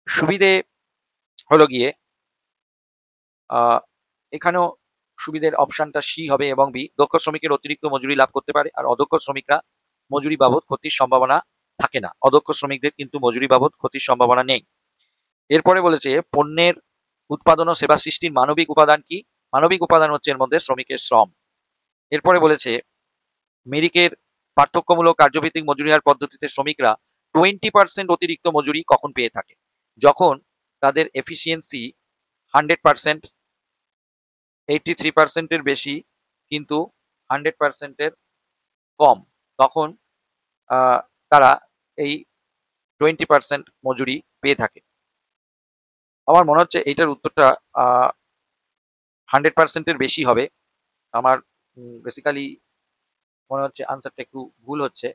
সুবিধে হলো গিয়ে এখানেও সুবিধের অপশনটা সি হবে এবং বি। দক্ষ শ্রমিকের অতিরিক্ত মজুরি লাভ করতে পারে, আর অদক্ষ শ্রমিকরা মজুরি বাবদ ক্ষতির সম্ভাবনা থাকে না। অদক্ষ শ্রমিকদের কিন্তু মজুরি বাবদ ক্ষতির সম্ভাবনা নেই। এরপরে বলেছে পণ্যের উৎপাদন ও সেবা সৃষ্টির মানবিক উপাদান কি? মানবিক উপাদান হচ্ছে এর মধ্যে শ্রমিকের শ্রম। এরপরে বলেছে মেরিকের পার্থক্যমূলক কার্যভিত্তিক মজুরি হার পদ্ধতিতে শ্রমিকরা 20% অতিরিক্ত মজুরি কখন পেয়ে থাকে? যখন তাদের এফিসিয়েন্সি 100%, 83% এর বেশি কিন্তু 100% এর কম, তখন তারা এই 20% মজুরি পেয়ে থাকে। আমার মনে হচ্ছে এইটার উত্তরটা 100% এর বেশি হবে। আমার বেসিক্যালি মনে হচ্ছে আনসারটা একটু ভুল হচ্ছে,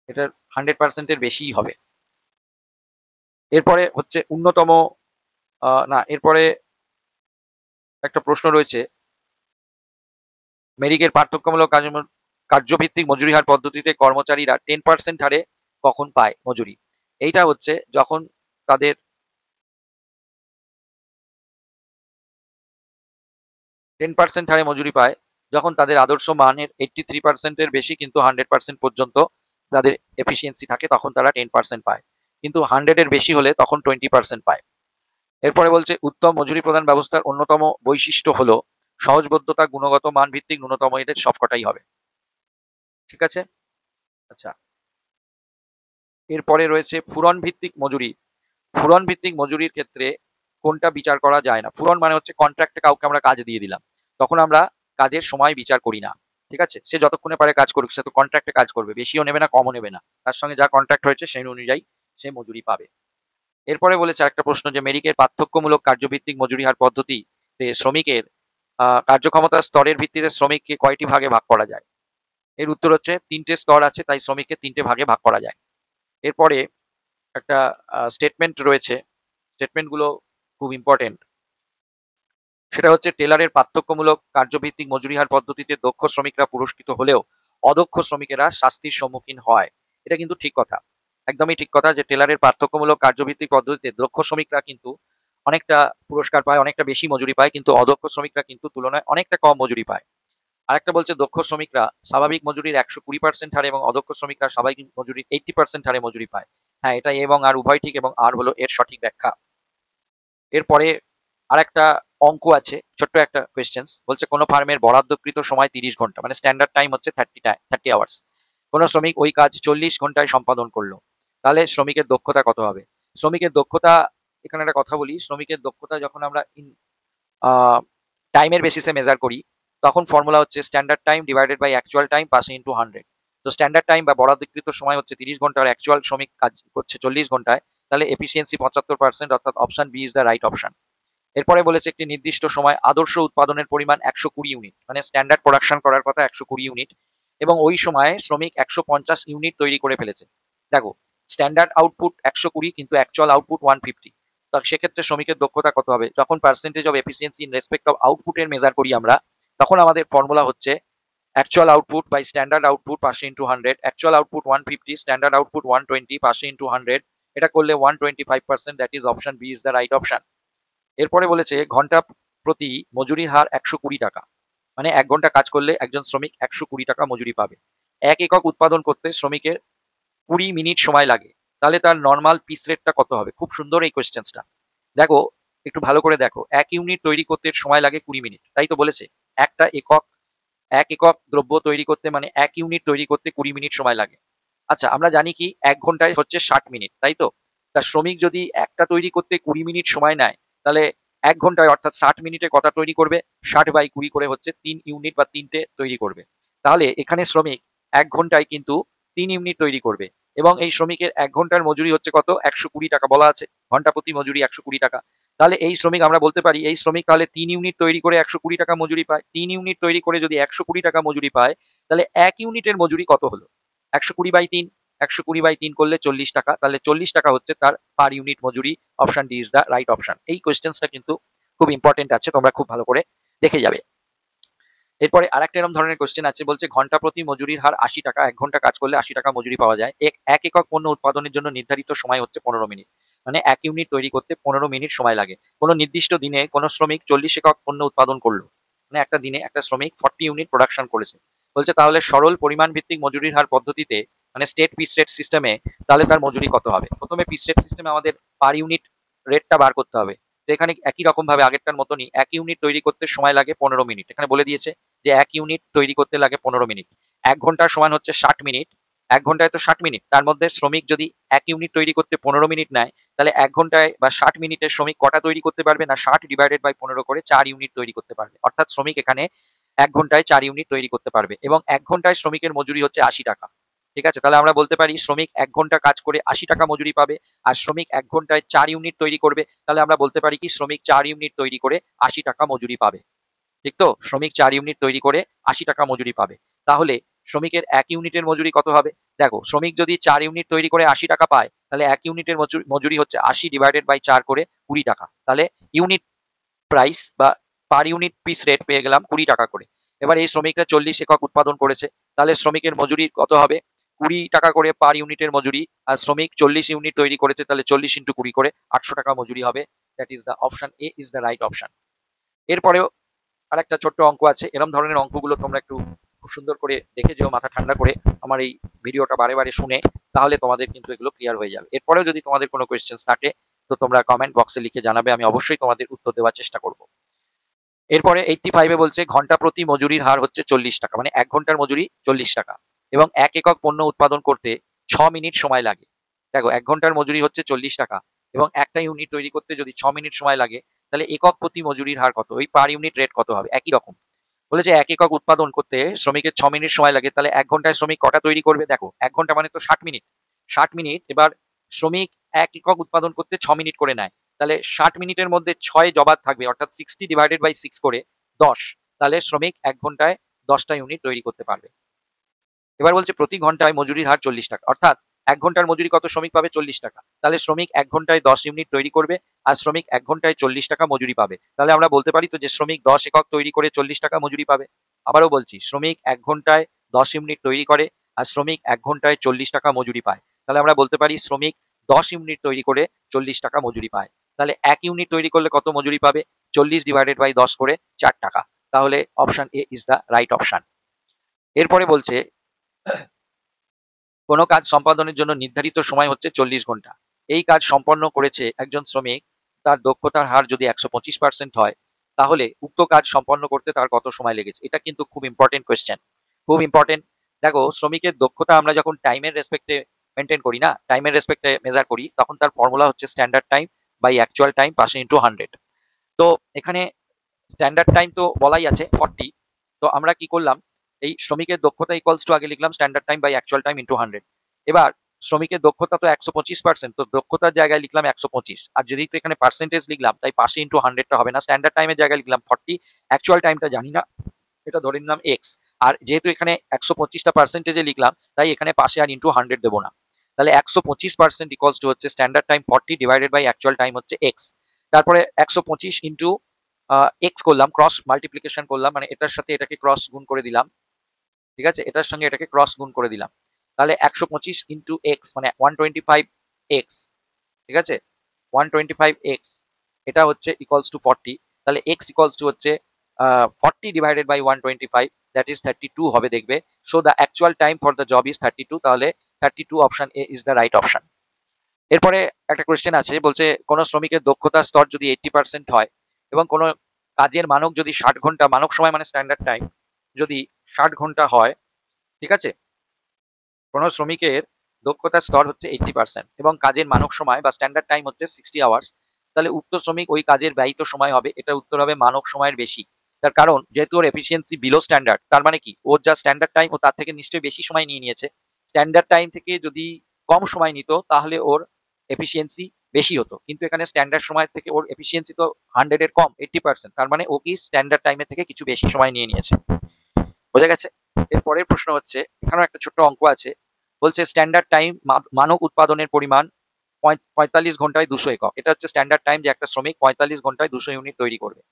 এটার 100% এর বেশিই হবে। এরপরে হচ্ছে অন্যতম না, এরপরে একটা প্রশ্ন রয়েছে মেরিকের পার্থক্যমূলক কার্যভিত্তিক মজুরি হার পদ্ধতিতে কর্মচারীরা 10% হারে কখন পায় মজুরি? এইটা হচ্ছে যখন তাদের 10% হারে মজুরি পায়, যখন তাদের আদর্শ মানের 83% এর বেশি কিন্তু 100% পর্যন্ত তাদের এফিসিয়েন্সি থাকে, তখন তারা 10% পায়। কিন্তু 100 এর বেশি হলে তখন 20% পায়। এরপরে বলছে উত্তম মজুরি প্রদান ব্যবস্থার অন্যতম বৈশিষ্ট্য হলো সহজবোধ্যতা, গুণগত মান ভিত্তিক ন্যূনতম, এদের সবকটাই হবে। ঠিক আছে। আচ্ছা, এরপরে রয়েছে ফুরন ভিত্তিক মজুরি। ফুরন ভিত্তিক মজুরির ক্ষেত্রে কোনটা বিচার করা যায় না? ফুরন মানে হচ্ছে কন্ট্রাক্টে কাউকে আমরা কাজ দিয়ে দিলাম, তখন আমরা কাজের সময় বিচার করি না। ঠিক আছে, সে যতক্ষণে পারে কাজ করুক, সে তো কন্ট্রাক্টে কাজ করবে, বেশিও নেবে না কমও নেবে না, তার সঙ্গে যা কন্ট্রাক্ট হয়েছে সেই অনুযায়ী সে মজুরি পাবে। এরপরে বলেছে আরেকটা প্রশ্ন যে মেরিকের পার্থক্যমূলক কার্যভিত্তিক মজুরি হার পদ্ধতিতে শ্রমিকের কার্যক্ষমতার স্তরের ভিত্তিতে শ্রমিককে কয়টি ভাগে ভাগ করা যায়? এর উত্তর হচ্ছে 3টে স্তর আছে, তাই শ্রমিককে 3টে ভাগে ভাগ করা যায়। এরপরে একটা স্টেটমেন্ট রয়েছে, স্টেটমেন্টগুলো খুব ইম্পর্টেন্ট। সেটা হচ্ছে টেলারের পার্থক্যমূলক কার্যভিত্তিক মজুরি হার পদ্ধতিতে দক্ষ শ্রমিকরা পুরস্কৃত হলেও অদক্ষ শ্রমিকেরা শাস্তির সম্মুখীন হয়। এটা কিন্তু ঠিক কথা, একদমই ঠিক কথা যে টেলারের পার্থক্যমূলক কার্যভিত্তিক পদ্ধতিতে দক্ষ শ্রমিকরা কিন্তু অনেকটা পুরস্কার পায়, অনেকটা বেশি মজুরি পায়, কিন্তু অদক্ষ শ্রমিকরা কিন্তু তুলনায় অনেকটা কম মজুরি পায়। আরেকটা বলছে দক্ষ শ্রমিকরা স্বাভাবিক মজুরির 120% হারে এবং অদক্ষ শ্রমিকরা স্বাভাবিক মজুরির 80% হারে মজুরি পায়। হ্যাঁ, এটা এবং আর উভয় ঠিক, এবং আর হলো এর সঠিক ব্যাখ্যা। এরপরে আরেকটা অঙ্ক আছে, ছোট্ট একটা কোয়েশ্চেন্স। বলছে কোন ফার্মের বরাদ্দকৃত সময় 30 ঘন্টা, মানে স্ট্যান্ডার্ড টাইম হচ্ছে 30 আওয়ার্স। কোন শ্রমিক ওই কাজ 40 ঘন্টায় সম্পাদন করলো, তাহলে শ্রমিকের দক্ষতা কত হবে? শ্রমিকের দক্ষতা, এখানে একটা কথা বলি, শ্রমিকের দক্ষতা যখন আমরা টাইমের বেসিসে মেজার করি, তখন ফর্মুলা হচ্ছে standard time divided by actual time পাসে ইন্টু 100। তো স্ট্যান্ডার্ড টাইম বা বরাদ্দকৃত সময় হচ্ছে 30 ঘন্টা, আর অ্যাকচুয়াল শ্রমিক কাজ করছে 40 ঘন্টায়, তাহলে এফিসিয়েন্সি 75%, অর্থাৎ option B is the right option. এরপরে বলেছে একটি নির্দিষ্ট সময় আদর্শ উৎপাদনের পরিমাণ 120 ইউনিট, মানে স্ট্যান্ডার্ড প্রোডাকশন করার কথা 120 ইউনিট, এবং ওই সময়ে শ্রমিক 150 ইউনিট তৈরি করে ফেলেছে। দেখো, স্ট্যান্ডার্ড আউটপুট 120 কিন্তু অ্যাকচুয়াল আউটপুট 150, তো সেক্ষেত্রে শ্রমিকের দক্ষতা কত হবে? যখন percentage of efficiency in respect of আউটপুটের মেজার করি আমরা, তখন আমাদের ফর্মুলা হচ্ছে actual output by standard output পাশে into 100। Actual output 150, standard output 120 পাশে ইন্টু 100, এটা করলে 125%, that is option B is the right option. এরপরে বলেছে ঘন্টা প্রতি মজুরির হার 120 টাকা, মানে 1 ঘন্টা কাজ করলে একজন শ্রমিক 120 টাকা মজুরি পাবে। 1 একক উৎপাদন করতে শ্রমিকের 20 মিনিট সময় লাগে, তাহলে তার নর্মাল পিস রেটটা কত হবে? খুব সুন্দর এই কোয়েশ্চেন্সটা। দেখো, একটু ভালো করে দেখো, 1 ইউনিট তৈরি করতে সময় লাগে 20 মিনিট, তাই তো বলেছে। একটা একক, 1 একক দ্রব্য তৈরি করতে, মানে 1 ইউনিট তৈরি করতে 20 মিনিট সময় লাগে। আচ্ছা, আমরা জানি কি 1 ঘন্টায় হচ্ছে 60 মিনিট, তাই তো? তা শ্রমিক যদি একটা তৈরি করতে 20 মিনিট সময় নেয়, তাহলে 1 ঘন্টায় অর্থাৎ 60 মিনিটে কটা তৈরি করবে? 60/20 করে হচ্ছে 3 ইউনিট বা 3টে তৈরি করবে। তাহলে এখানে শ্রমিক 1 ঘন্টায় কিন্তু 3 ইউনিট তৈরি করবে এবং এই শ্রমিকের 1 ঘন্টার মজুরি হচ্ছে কত? 120 টাকা বলা আছে। ঘন্টা প্রতি মজুরি 120 টাকা। তাহলে এই শ্রমিক আমরা বলতে পারি এই শ্রমিক তাহলে 3 ইউনিট তৈরি করে 120 টাকা মজুরি পায়। 3 ইউনিট তৈরি করে যদি 120 টাকা মজুরি পায়, তাহলে 1 ইউনিটের মজুরি কত হলো? 120/3 120/3 করলে 40 টাকা। তাহলে 40 টাকা হচ্ছে তার পার ইউনিট মজুরি। Option D is the right option. এই কোয়েশ্চেন্সটা কিন্তু খুব ইম্পর্টেন্ট আছে, তোমরা খুব ভালো করে দেখে যাবে। এরপরে আরেকটা এরকম ধরনের কোয়েশ্চেন আছে, বলছে ঘন্টা প্রতি মজুরির হার 80 টাকা। 1 ঘন্টা কাজ করলে 80 টাকা মজুরি পাওয়া যায়। এক একক পণ্য উৎপাদনের জন্য নির্ধারিত সময় হচ্ছে 15 মিনিট। মানে 1 ইউনিট তৈরি করতে 15 মিনিট সময় লাগে। কোনো নির্দিষ্ট দিনে কোনো শ্রমিক 40 একক পণ্য উৎপাদন করলো। মানে একটা দিনে একটা শ্রমিক 40 ইউনিট প্রোডাকশন করেছে। বলছে তাহলে সরল পরিমাণ ভিত্তিক মজুরির হার পদ্ধতিতে, মানে স্টেট পিস রেট সিস্টেমে, তাহলে তার মজুরি কত হবে? প্রথমে পিস রেট সিস্টেমে আমাদের পার ইউনিট রেটটা বার করতে হবে। তো এখানে একই রকম ভাবে আগেরটার মতনই 1 ইউনিট তৈরি করতে সময় লাগে 15 মিনিট। এখানে বলে দিয়েছে যে 1 ইউনিট তৈরি করতে লাগে 15 মিনিট। 1 ঘন্টা সমান হচ্ছে 60 মিনিট। 1 ঘন্টায় তো 60 মিনিট। তার মধ্যে শ্রমিক যদি 1 ইউনিট তৈরি করতে 15 মিনিট নেয়, তাহলে 1 ঘন্টায় বা 60 মিনিটে শ্রমিক কটা তৈরি করতে পারবে? না 60/15 করে 4 ইউনিট তৈরি করতে পারবে। অর্থাৎ শ্রমিক এখানে 1 ঘন্টায় 4 ইউনিট তৈরি করতে পারবে এবং 1 ঘন্টায় শ্রমিকের মজুরি হচ্ছে 80 টাকা। ঠিক আছে? তাহলে আমরা বলতে পারি শ্রমিক 1 ঘন্টা কাজ করে 80 টাকা মজুরি পাবে আর শ্রমিক 1 ঘন্টায় 4 ইউনিট তৈরি করবে। তাহলে আমরা বলতে পারি কি শ্রমিক 4 ইউনিট তৈরি করে 80 টাকা মজুরি পাবে। ঠিক তো? শ্রমিক 4 ইউনিট তৈরি করে 80 টাকা মজুরি পাবে। তাহলে শ্রমিকের 1 ইউনিটের মজুরি কত হবে? দেখো, শ্রমিক যদি 4 ইউনিট তৈরি করে 80 টাকা পায়, তাহলে 1 ইউনিটের মজুরি হচ্ছে 80/4 করে 20 টাকা। তাহলে ইউনিট প্রাইস বা পার ইউনিট পিস রেট পেয়ে গেলাম 20 টাকা করে। এবার এই শ্রমিকরা 40 একক উৎপাদন করেছে। তাহলে শ্রমিকের মজুরি কত হবে? 20 টাকা করে পার ইউনিটের মজুরি। আর শ্রমিক 40 ইউনিট তৈরি করেছে, তাহলে 40 × 20 করে 800 টাকা মজুরি হবে। That is the option A is the right option. এরপরেও আরেকটা ছোট্ট অঙ্ক আছে। এরকম ধরনের অঙ্কগুলো তোমরা একটু খুব সুন্দর করে দেখে যেও, মাথা ঠান্ডা করে আমার এই ভিডিওটা বারে বারে শুনে, তাহলে তোমাদের কিন্তু এগুলো ক্লিয়ার হয়ে যাবে। এরপরেও যদি তোমাদের কোনো কোয়েশ্চেন্স থাকে, তো তোমরা কমেন্ট বক্সে লিখে জানাবে, আমি অবশ্যই তোমাদের উত্তর দেওয়ার চেষ্টা করব। এরপরে 85 এ বলছে ঘন্টা প্রতি মজুরির হার হচ্ছে 40 টাকা। মানে 1 ঘন্টার মজুরি 40 টাকা এবং 1 একক পণ্য উৎপাদন করতে 6 মিনিট সময় লাগে। দেখো, 1 ঘন্টার মজুরি হচ্ছে 40 টাকা এবং একটা ইউনিট তৈরি করতে যদি 6 মিনিট সময় লাগে, তাহলে একক প্রতি মজুরির হার কত? ওই পার ইউনিট রেট কত হবে? একই রকম বলেছে 1 একক উৎপাদন করতে শ্রমিকের 6 মিনিট সময় লাগে, তাহলে 1 ঘন্টায় শ্রমিক কটা তৈরি করবে? দেখো, 1 ঘন্টা মানে তো 60 মিনিট। 60 মিনিট, এবার শ্রমিক 1 একক উৎপাদন করতে 6 মিনিট করে নেয়। তাহলে 60 মিনিটের মধ্যে 6 জবাব থাকবে, অর্থাৎ 60/6 করে 10। তাহলে শ্রমিক 1 ঘন্টায় 10টা ইউনিট তৈরি করতে পারবে। এবার বলছে প্রতি ঘন্টায় মজুরির হার 40 টাকা। অর্থাৎ 1 ঘন্টার মজুরি কত? শ্রমিক পাবে 40 টাকা। তাহলে শ্রমিক 1 ঘন্টায় 10 ইউনিট তৈরি করবে আর শ্রমিক 1 ঘন্টায় 40 টাকা মজুরি পাবে। তাহলে আমরা বলতে পারি তো যে শ্রমিক 10 একক তৈরি করে 40 টাকা মজুরি পাবে। আবারও বলছি, শ্রমিক 1 ঘন্টায় 10 ইউনিট তৈরি করে আর শ্রমিক 1 ঘন্টায় 40 টাকা মজুরি পায়। তাহলে আমরা বলতে পারি শ্রমিক 10 ইউনিট তৈরি করে 40 টাকা মজুরি পায়। তাহলে 1 ইউনিট তৈরি করলে কত মজুরি পাবে? 40/10 করে 4 টাকা। তাহলে option A is the right option. এরপরে বলছে কোনো কাজ সম্পাদনের জন্য নির্ধারিত সময় হচ্ছে 40 ঘন্টা। এই কাজ সম্পন্ন করেছে একজন শ্রমিক, তার দক্ষতার হার যদি 125% হয়, তাহলে উক্ত কাজ সম্পন্ন করতে তার কত সময় লেগেছে? এটা কিন্তু খুব ইম্পর্টেন্ট কোয়েশ্চেন, খুব ইম্পর্টেন্ট। দেখো, শ্রমিকের দক্ষতা আমরা যখন টাইমের রেসপেক্টে মেনটেন করি না, টাইমের রেসপেক্টে মেজার করি, তখন তার ফর্মুলা হচ্ছে standard time by actual time পাশে ইন্টু 100। তো এখানে স্ট্যান্ডার্ড টাইম তো বলাই আছে 40। তো আমরা কি করলাম, এই শ্রমিকের দক্ষতা ইকুয়ালস টু আগে লিখলাম standard time by actual time into 100। এবার শ্রমিকের দক্ষতা তো 125%, তো দক্ষতার জায়গায় লিখলাম 125। আর যদি তো এখানে পার্সেন্টেজ লিখলাম, তাই পাশে ইন্টু 100টা হবে না। স্ট্যান্ডার্ড টাইমের জায়গায় লিখলাম 40, অ্যাকচুয়াল টাইমটা জানি না, এটা ধরে নিলাম এক্স। আর যেহেতু এখানে 125টা পার্সেন্টেজে লিখলাম, তাই এখানে পাশে আর ইন্টু 100 দেবো না। তাহলে 125% ইকুয়ালস টু হচ্ছে স্ট্যান্ডার্ড টাইম 40 / অ্যাকচুয়াল টাইম হচ্ছে এক্স। তারপরে 125 ইন্টু এক্স করলাম, ক্রস মাল্টিপ্লিকেশন করলাম, মানে এটার সাথে এটাকে ক্রস গুণ করে দিলাম। ঠিক আছে, এটার সঙ্গে এটাকে ক্রস গুণ করে দিলাম। তাহলে 125 ইন্টু এক্স মানে 125 এক্স। ঠিক আছে, 125 এক্স, এটা হচ্ছে ইকুয়ালস টু 40। তাহলে এক্স ইকুয়ালস টু হচ্ছে 40/125, দ্যাট ইজ 32 হবে দেখবে। So the actual time for the job is 32। তাহলে 32 option A is the right option. এরপরে একটা কোয়েশ্চেন আছে, বলছে কোন শ্রমিকের দক্ষতার স্তর যদি 80% হয় এবং কোন কাজের মানক যদি 60 ঘন্টা, মানক সময় মানে স্ট্যান্ডার্ড টাইম যদি 60 ঘন্টা হয়, ঠিক আছে, কোন শ্রমিকের দক্ষতার স্তর হচ্ছে 80% এবং কাজের মানক সময় বা স্ট্যান্ডার্ড টাইম হচ্ছে 60 আওয়ার্স, তাহলে উক্ত শ্রমিক ওই কাজের ব্যয়িত সময় হবে, এটা উত্তর হবে মানক সময়ের বেশি। তার কারণ যেহেতু ওর এফিসিয়েন্সি বিলো স্ট্যান্ডার্ড, তার মানে কি ওর যা স্ট্যান্ডার্ড টাইম ও তার থেকে নিশ্চয়ই বেশি সময় নিয়ে নিয়েছে। স্ট্যান্ডার্ড টাইম থেকে যদি কম সময় নিত তাহলে ওর এফিসিয়েন্সি বেশি হতো, কিন্তু এখানে স্ট্যান্ডার্ড সময় থেকে ওর এফিসিয়েন্সি তো 100 এর কম, 80%, তার মানে ও কি স্ট্যান্ডার্ড টাইমের থেকে কিছু বেশি সময় নিয়ে নিয়েছে। বোঝা গেছে? এর পরের প্রশ্ন হচ্ছে, এখানেও একটা ছোট্ট অঙ্ক আছে, বলছে স্ট্যান্ডার্ড টাইম মানক উৎপাদনের পরিমাণ 45 ঘন্টায় 200 একক। এটা হচ্ছে স্ট্যান্ডার্ড টাইম যে একটা শ্রমিক 45 ঘন্টায় 200 ইউনিট তৈরি করবে,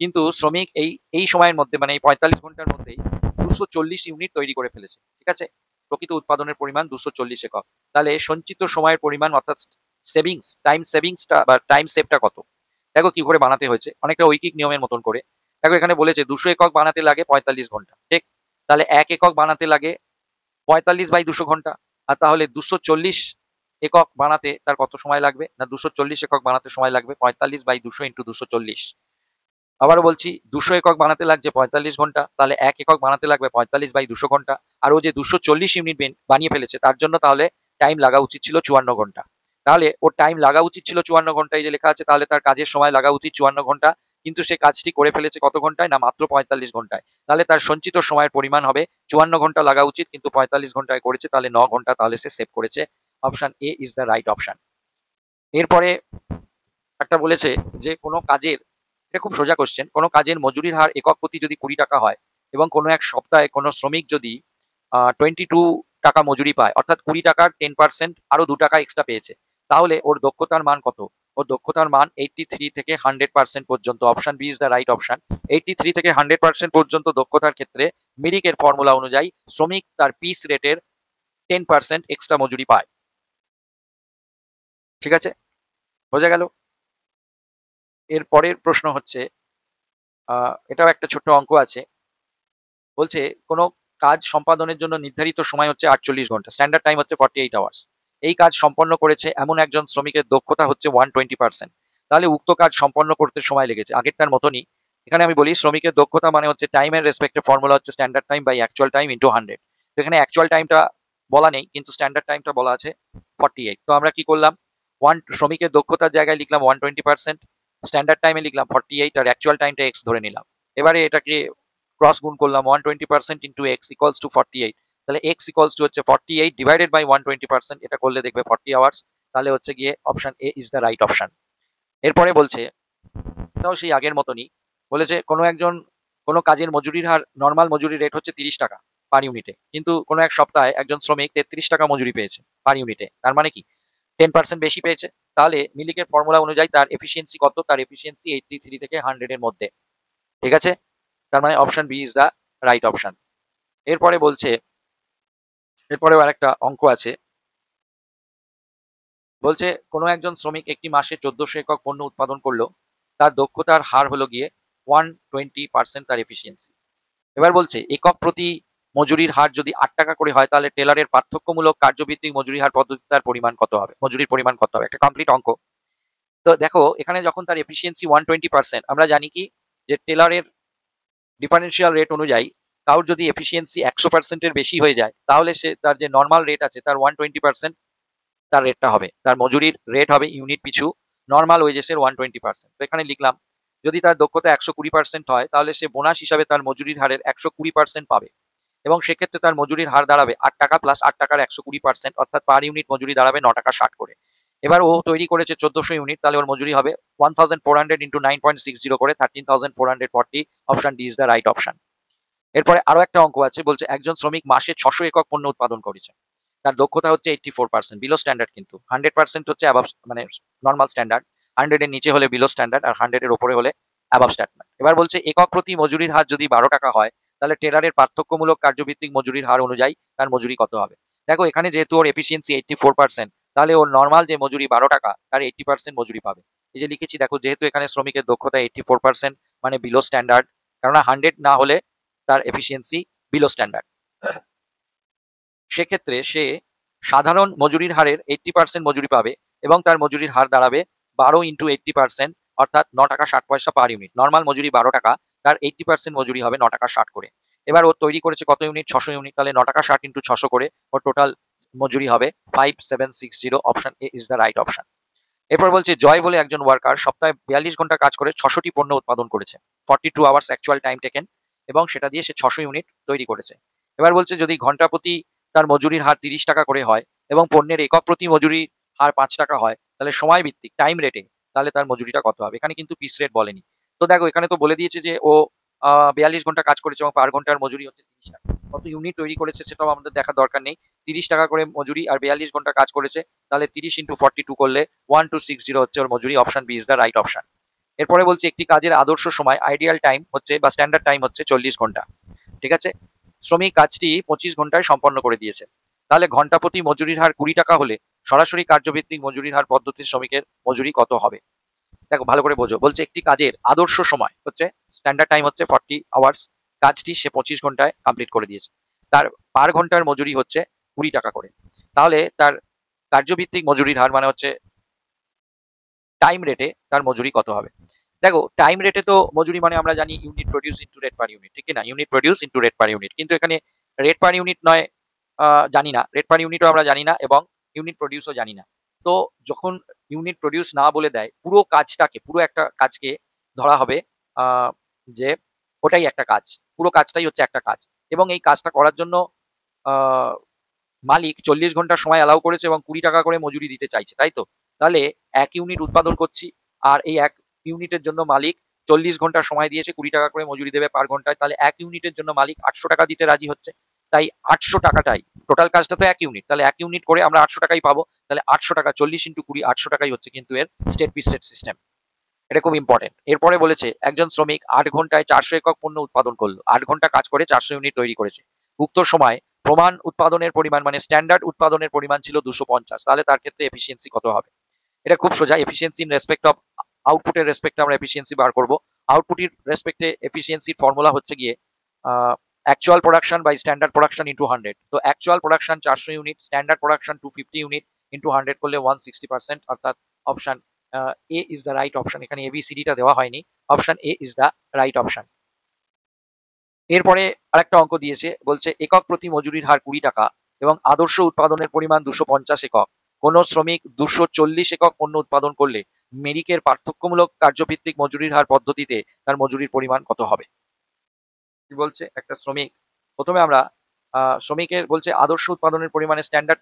কিন্তু শ্রমিক এই এই সময়ের মধ্যে মানে এই 45 ঘন্টার মধ্যেই 240 ইউনিট তৈরি করে ফেলেছে। ঠিক আছে, প্রকৃত উৎপাদনের পরিমাণ 240 একক। তাহলে সঞ্চিত সময়ের পরিমাণ অর্থাৎ সেভিংসটা বা টাইম সেভটা কত? দেখো কি করে বানাতে হয়েছে, অনেকটা ঐকিক নিয়মের মতন করে। দেখো এখানে বলেছে 200 একক বানাতে লাগে 45 ঘন্টা, ঠিক? তাহলে 1 একক বানাতে লাগে 45/200 ঘন্টা। আর তাহলে 240 একক বানাতে তার কত সময় লাগবে? না, 240 একক বানাতে সময় লাগবে 45/200 ইন্টু 240। আবারও বলছি, 200 একক বানাতে লাগছে 45 ঘন্টা, তাহলে 1 একক বানাতে লাগবে 45/200 ঘন্টা। আর ও যে 240 ইউনিট বানিয়ে ফেলেছে তার জন্য তাহলে টাইম লাগা উচিত ছিল 54 ঘন্টা। তাহলে ওর টাইম লাগা উচিত ছিল 54 ঘন্টায় যে লেখা আছে, তাহলে তার কাজের সময় লাগা উচিত 54 ঘন্টা, কিন্তু সে কাজটি করে ফেলেছে কত ঘন্টায়? না, মাত্র 45 ঘন্টায়। তাহলে তার সঞ্চিত সময়ের পরিমাণ হবে 54 ঘন্টা লাগা উচিত, কিন্তু 45 ঘন্টায় করেছে, তাহলে 9 ঘন্টা তাহলে সে সেভ করেছে। Option A is the right option. এরপরে একটা বলেছে যে কোনো কাজের, এটা খুব সোজা কোশ্চেন, কোনো কাজের মজুরির হার একক প্রতি যদি 20 টাকা হয় এবং কোনো এক সপ্তাহে কোনো শ্রমিক যদি 22 টাকা মজুরি পায়, অর্থাৎ 20 টাকার 10% আরো 2 টাকা এক্সট্রা পেয়েছে, তাহলে ওর দক্ষতার মান কত? ওর দক্ষতার মান 83 থেকে 100% পর্যন্ত। Option B is the right option. 83 থেকে 100% পর্যন্ত দক্ষতার ক্ষেত্রে মিরিকের ফর্মুলা অনুযায়ী শ্রমিক তার পিস রেটের 10% এক্সট্রা মজুরি পায়। ঠিক আছে, বোঝা গেল? এর পরের প্রশ্ন হচ্ছে, এটাও একটা ছোট্ট অঙ্ক আছে, বলছে কোনো কাজ সম্পাদনের জন্য নির্ধারিত সময় হচ্ছে 48 ঘন্টা, স্ট্যান্ডার্ড টাইম হচ্ছে 48 আওয়ার্স। এই কাজ সম্পন্ন করেছে এমন একজন শ্রমিকের দক্ষতা হচ্ছে 120%। তাহলে উক্ত কাজ সম্পন্ন করতে সময় লেগেছে আগেরটার মতনই। এখানে আমি বলি শ্রমিকের দক্ষতা মানে হচ্ছে টাইমের রেসপেক্টে ফর্মুলা হচ্ছে standard time by actual time into 100। তো এখানে অ্যাকচুয়াল টাইমটা বলা নেই, কিন্তু স্ট্যান্ডার্ড টাইমটা বলা আছে 48। তো আমরা কি করলাম, শ্রমিকের দক্ষতার জায়গায় লিখলাম 120%, স্ট্যান্ডার্ড টাইমে লিখলাম 48, আর অ্যাকচুয়াল টাইমটা এক্স ধরে নিলাম। এবারে এটাকে ক্রস গুণ করলাম, 120% ইন্টু এক্স ইকুয়ালস টু 48। তাহলে এক্স ইকুয়ালস টু হচ্ছে 48 ডিভাইডেড বাই 120%, এটা করলে দেখবে 40 আওয়ার্স। তাহলে হচ্ছে গিয়ে option A is the right option. এরপরে বলছে, এটাও সেই আগের মতনই, বলেছে কোনো কাজের মজুরির হার, নর্মাল মজুরি রেট হচ্ছে 30 টাকা পার ইউনিটে, কিন্তু কোনো এক সপ্তাহে একজন শ্রমিক 33 টাকা মজুরি পেয়েছে পার ইউনিটে, তার মানে কি 10% বেশি পেয়েছে। তাহলে মিলিকের ফর্মুলা অনুযায়ী তার এফিসিয়েন্সি কত? তার এফিসিয়েন্সি 83 থেকে 100 এর মধ্যে। ঠিক আছে, তার মানে option B is the right option. এরপরে বলছে, এরপরেও আরেকটা অঙ্ক আছে, বলছে কোনো একজন শ্রমিক একটি মাসে 1400 একক পণ্য উৎপাদন করলো, তার দক্ষতার হার হলো গিয়ে 120% তার এফিসিয়েন্সি। এবার বলছে একক প্রতি মজুরির হার যদি 8 টাকা করে হয়, তাহলে টেলারের পার্থক্যমূলক কার্যভিত্তিক মজুরি হার পদ্ধতি তার পরিমাণ কত হবে? মজুরির পরিমাণ কত হবে? একটা কমপ্লিট অঙ্ক। তো দেখো এখানে যখন তার এফিসিয়েন্সি 120%, আমরা জানি কি যে টেলারের ডিফারেন্সিয়াল রেট অনুযায়ী কারোর যদি এফিসিয়েন্সি 100% এর বেশি হয়ে যায়, তাহলে সে তার যে নর্মাল রেট আছে তার 120% তার রেটটা হবে, তার মজুরির রেট হবে ইউনিট পিছু নর্মাল ওয়েজেসের 120%। তো এখানে লিখলাম যদি তার দক্ষতা 120% হয়, তাহলে সে বোনাস হিসাবে তার মজুরির হারের 120% পাবে, এবং সেক্ষেত্রে তার মজুরির হার দাঁড়াবে 8 টাকা প্লাস 8 টাকার 120%, অর্থাৎ পার ইউনিট মজুরি দাঁড়াবে 9 টাকা 60 করে। এবার ও তৈরি করেছে 1400 ইউনিট, তাহলে ওর মজুরি হবে 1400 ইন্টু 9.60 করে 13,440। Option D is the right option. এরপরে আরো একটা অঙ্ক আছে, বলছে একজন শ্রমিক মাসে 600 একক পণ্য উৎপাদন করেছে, তার দক্ষতা হচ্ছে 84%, বিলো স্ট্যান্ডার্ড, কিন্তু 100% হচ্ছে অ্যাবাভ মানে নর্মাল স্ট্যান্ডার্ড, 100 এর নিচে হলে বিলো স্ট্যান্ডার্ড আর 100 এর উপরে হলে অ্যাবাভ স্ট্যান্ডার্ড। এবার বলছে একক প্রতি মজুরির হার যদি 12 টাকা হয়, তাহলে টেলারের পার্থক্যমূলক কার্যভিত্তিক মজুরির হার অনুযায়ী তার মজুরি কত হবে? দেখো এখানে যেহেতু ওর এফিসিয়েন্সি 84%, তাহলে ওর নর্মাল যে মজুরি 12 টাকা তার 80% মজুরি পাবে। এই যে লিখেছি দেখো, যেহেতু এখানে শ্রমিকের দক্ষতা 84% মানে বিলো স্ট্যান্ডার্ড, কেননা 100 না হলে তার এফিসিয়েন্সি বিলো স্ট্যান্ডার্ড, সেক্ষেত্রে সে সাধারণ মজুরির হারের 80% মজুরি পাবে, এবং তার মজুরির হার দাঁড়াবে 12 ইন্টু 80%, অর্থাৎ 9 টাকা 60 পয়সা পার ইউনিট। নর্মাল মজুরি 12 টাকা, তার 80% মজুরি হবে 9 টাকা 60 করে। এবার ও তৈরি করেছে কত ইউনিট? 600 ইউনিট, তাহলে 9 টাকা 60 ইন্টু 600 করে ওর টোটাল মজুরি হবে 5760। Option A is the right option. এরপর বলছে জয় বলে একজন ওয়ার্কার সপ্তাহে 42 ঘন্টা কাজ করে 600টি পণ্য উৎপাদন করেছে। 42 আওয়ার্স অ্যাকচুয়াল টাইম টেকেন, এবং সেটা দিয়ে সে 600 ইউনিট তৈরি করেছে। এবার বলছে যদি ঘন্টা প্রতি তার মজুরির হার 30 টাকা করে হয় এবং পণ্যের একক প্রতি মজুরির হার 5 টাকা হয়, তাহলে সময় ভিত্তিক টাইম রেটে তাহলে তার মজুরিটা কত হবে? এখানে কিন্তু পিস রেট বলেনি। তো দেখো এখানে তো বলে দিয়েছে যে ও 42 ঘন্টা কাজ করেছে এবং পার ঘন্টার মজুরি হচ্ছে 30 টাকা। কত ইউনিট তৈরি করেছে সেটাও আমাদের দেখার দরকার নেই। 30 টাকা করে মজুরি আর 42 ঘন্টা কাজ করেছে, তাহলে 30 ইন্টু 42 করলে 1260 হচ্ছে ওর মজুরি। Option B is the right option. এরপরে বলছে একটি কাজের আদর্শ সময় আইডিয়াল টাইম হচ্ছে বা স্ট্যান্ডার্ড টাইম হচ্ছে 40 ঘন্টা। ঠিক আছে, শ্রমিক কাজটি 25 ঘন্টায় সম্পন্ন করে দিয়েছে। তাহলে ঘন্টা প্রতি মজুরির হার 20 টাকা হলে সরাসরি কার্যভিত্তিক মজুরির হার পদ্ধতির শ্রমিকের মজুরি কত হবে? দেখো ভালো করে বোঝো। বলছে একটি কাজের আদর্শ সময় হচ্ছে স্ট্যান্ডার্ড টাইম হচ্ছে 40 আওয়ার্স, কাজটি সে 25 ঘন্টায় কমপ্লিট করে দিয়েছে। তার পার ঘন্টার মজুরি হচ্ছে 20 টাকা করে। তাহলে তার কার্যভিত্তিক মজুরির হার মানে হচ্ছে টাইম রেটে তার মজুরি কত হবে? দেখো টাইম রেটে তো মজুরি মানে আমরা জানি unit produce into rate per unit, ঠিক না? Unit produce into rate per unit, কিন্তু এখানে রেট পার ইউনিট নয়, জানি না, রেট পার ইউনিটও আমরা জানি না এবং ইউনিট প্রডিউসও জানি না। তো যখন ইউনিট প্রডিউস না বলে দেয়, পুরো কাজটাকে, পুরো একটা কাজকে ধরা হবে যে ওটাই একটা কাজ, পুরো কাজটাই হচ্ছে একটা কাজ, এবং এই কাজটা করার জন্য আহ, মালিক 40 ঘন্টা সময় অ্যালাউ করেছে এবং 20 টাকা করে মজুরি দিতে চাইছে, তাই তো? তাহলে 1 ইউনিট উৎপাদন করছি, আর এই 1 ইউনিটের জন্য মালিক 40 ঘন্টা সময় দিয়েছে, 20 টাকা করে মজুরি দেবে পার ঘন্টায়, তাহলে 1 ইউনিটের জন্য মালিক 800 টাকা দিতে রাজি হচ্ছে। তাই 800 টাকাটাই টোটাল, কাজটা তো 1 ইউনিট, তাহলে 1 ইউনিট করে আমরা 800 টাকাই পাবো। তাহলে 800 টাকা 40 ইন্টু 20, 800 টাকাই হচ্ছে কিন্তু এর স্টেট পিস রেট সিস্টেম। এটা খুব ইম্পর্টেন্ট। এরপরে বলেছে একজন শ্রমিক 8 ঘন্টায় 400 একক পণ্য উৎপাদন করলো। 8 ঘন্টা কাজ করে 400 ইউনিট তৈরি করেছে। উক্ত সময় প্রমাণ উৎপাদনের পরিমাণ মানে স্ট্যান্ডার্ড উৎপাদনের পরিমাণ ছিল 250, তাহলে তার ক্ষেত্রে এফিসিয়েন্সি কত হবে? এটা খুব সোজা। এফিসিয়েন্সি ইন রেসপেক্ট অফ আউটপুটের রেসপেক্টে আমরা এফিসিয়েন্সি বার করব। আউটপুটের রেসপেক্টে এফিসিয়েন্সির ফর্মুলা হচ্ছে গিয়ে actual production by standard production into 100। তো actual production 400 unit, standard production 250 unit into 100 করলে 160%, অর্থাৎ option A is the right option. এখানে এবিসিডিটা দেওয়া হয়নি, option A is the right option. এরপরে আরেকটা অঙ্ক দিয়েছে, বলছে একক প্রতি মজুরির হার 20 টাকা এবং আদর্শ উৎপাদনের পরিমাণ 250 একক। কোন শ্রমিক 240 একক পণ্য উৎপাদন করলে মেরিকের পার্থক্যমূলক কার্যভিত্তিক মজুরির হার পদ্ধতিতে তার মজুরির পরিমাণ কত হবে? কি বলছে, একটা শ্রমিক, প্রথমে আমরা শ্রমিকের বলছে আদর্শ উৎপাদনের পরিমাণে স্ট্যান্ডার্ড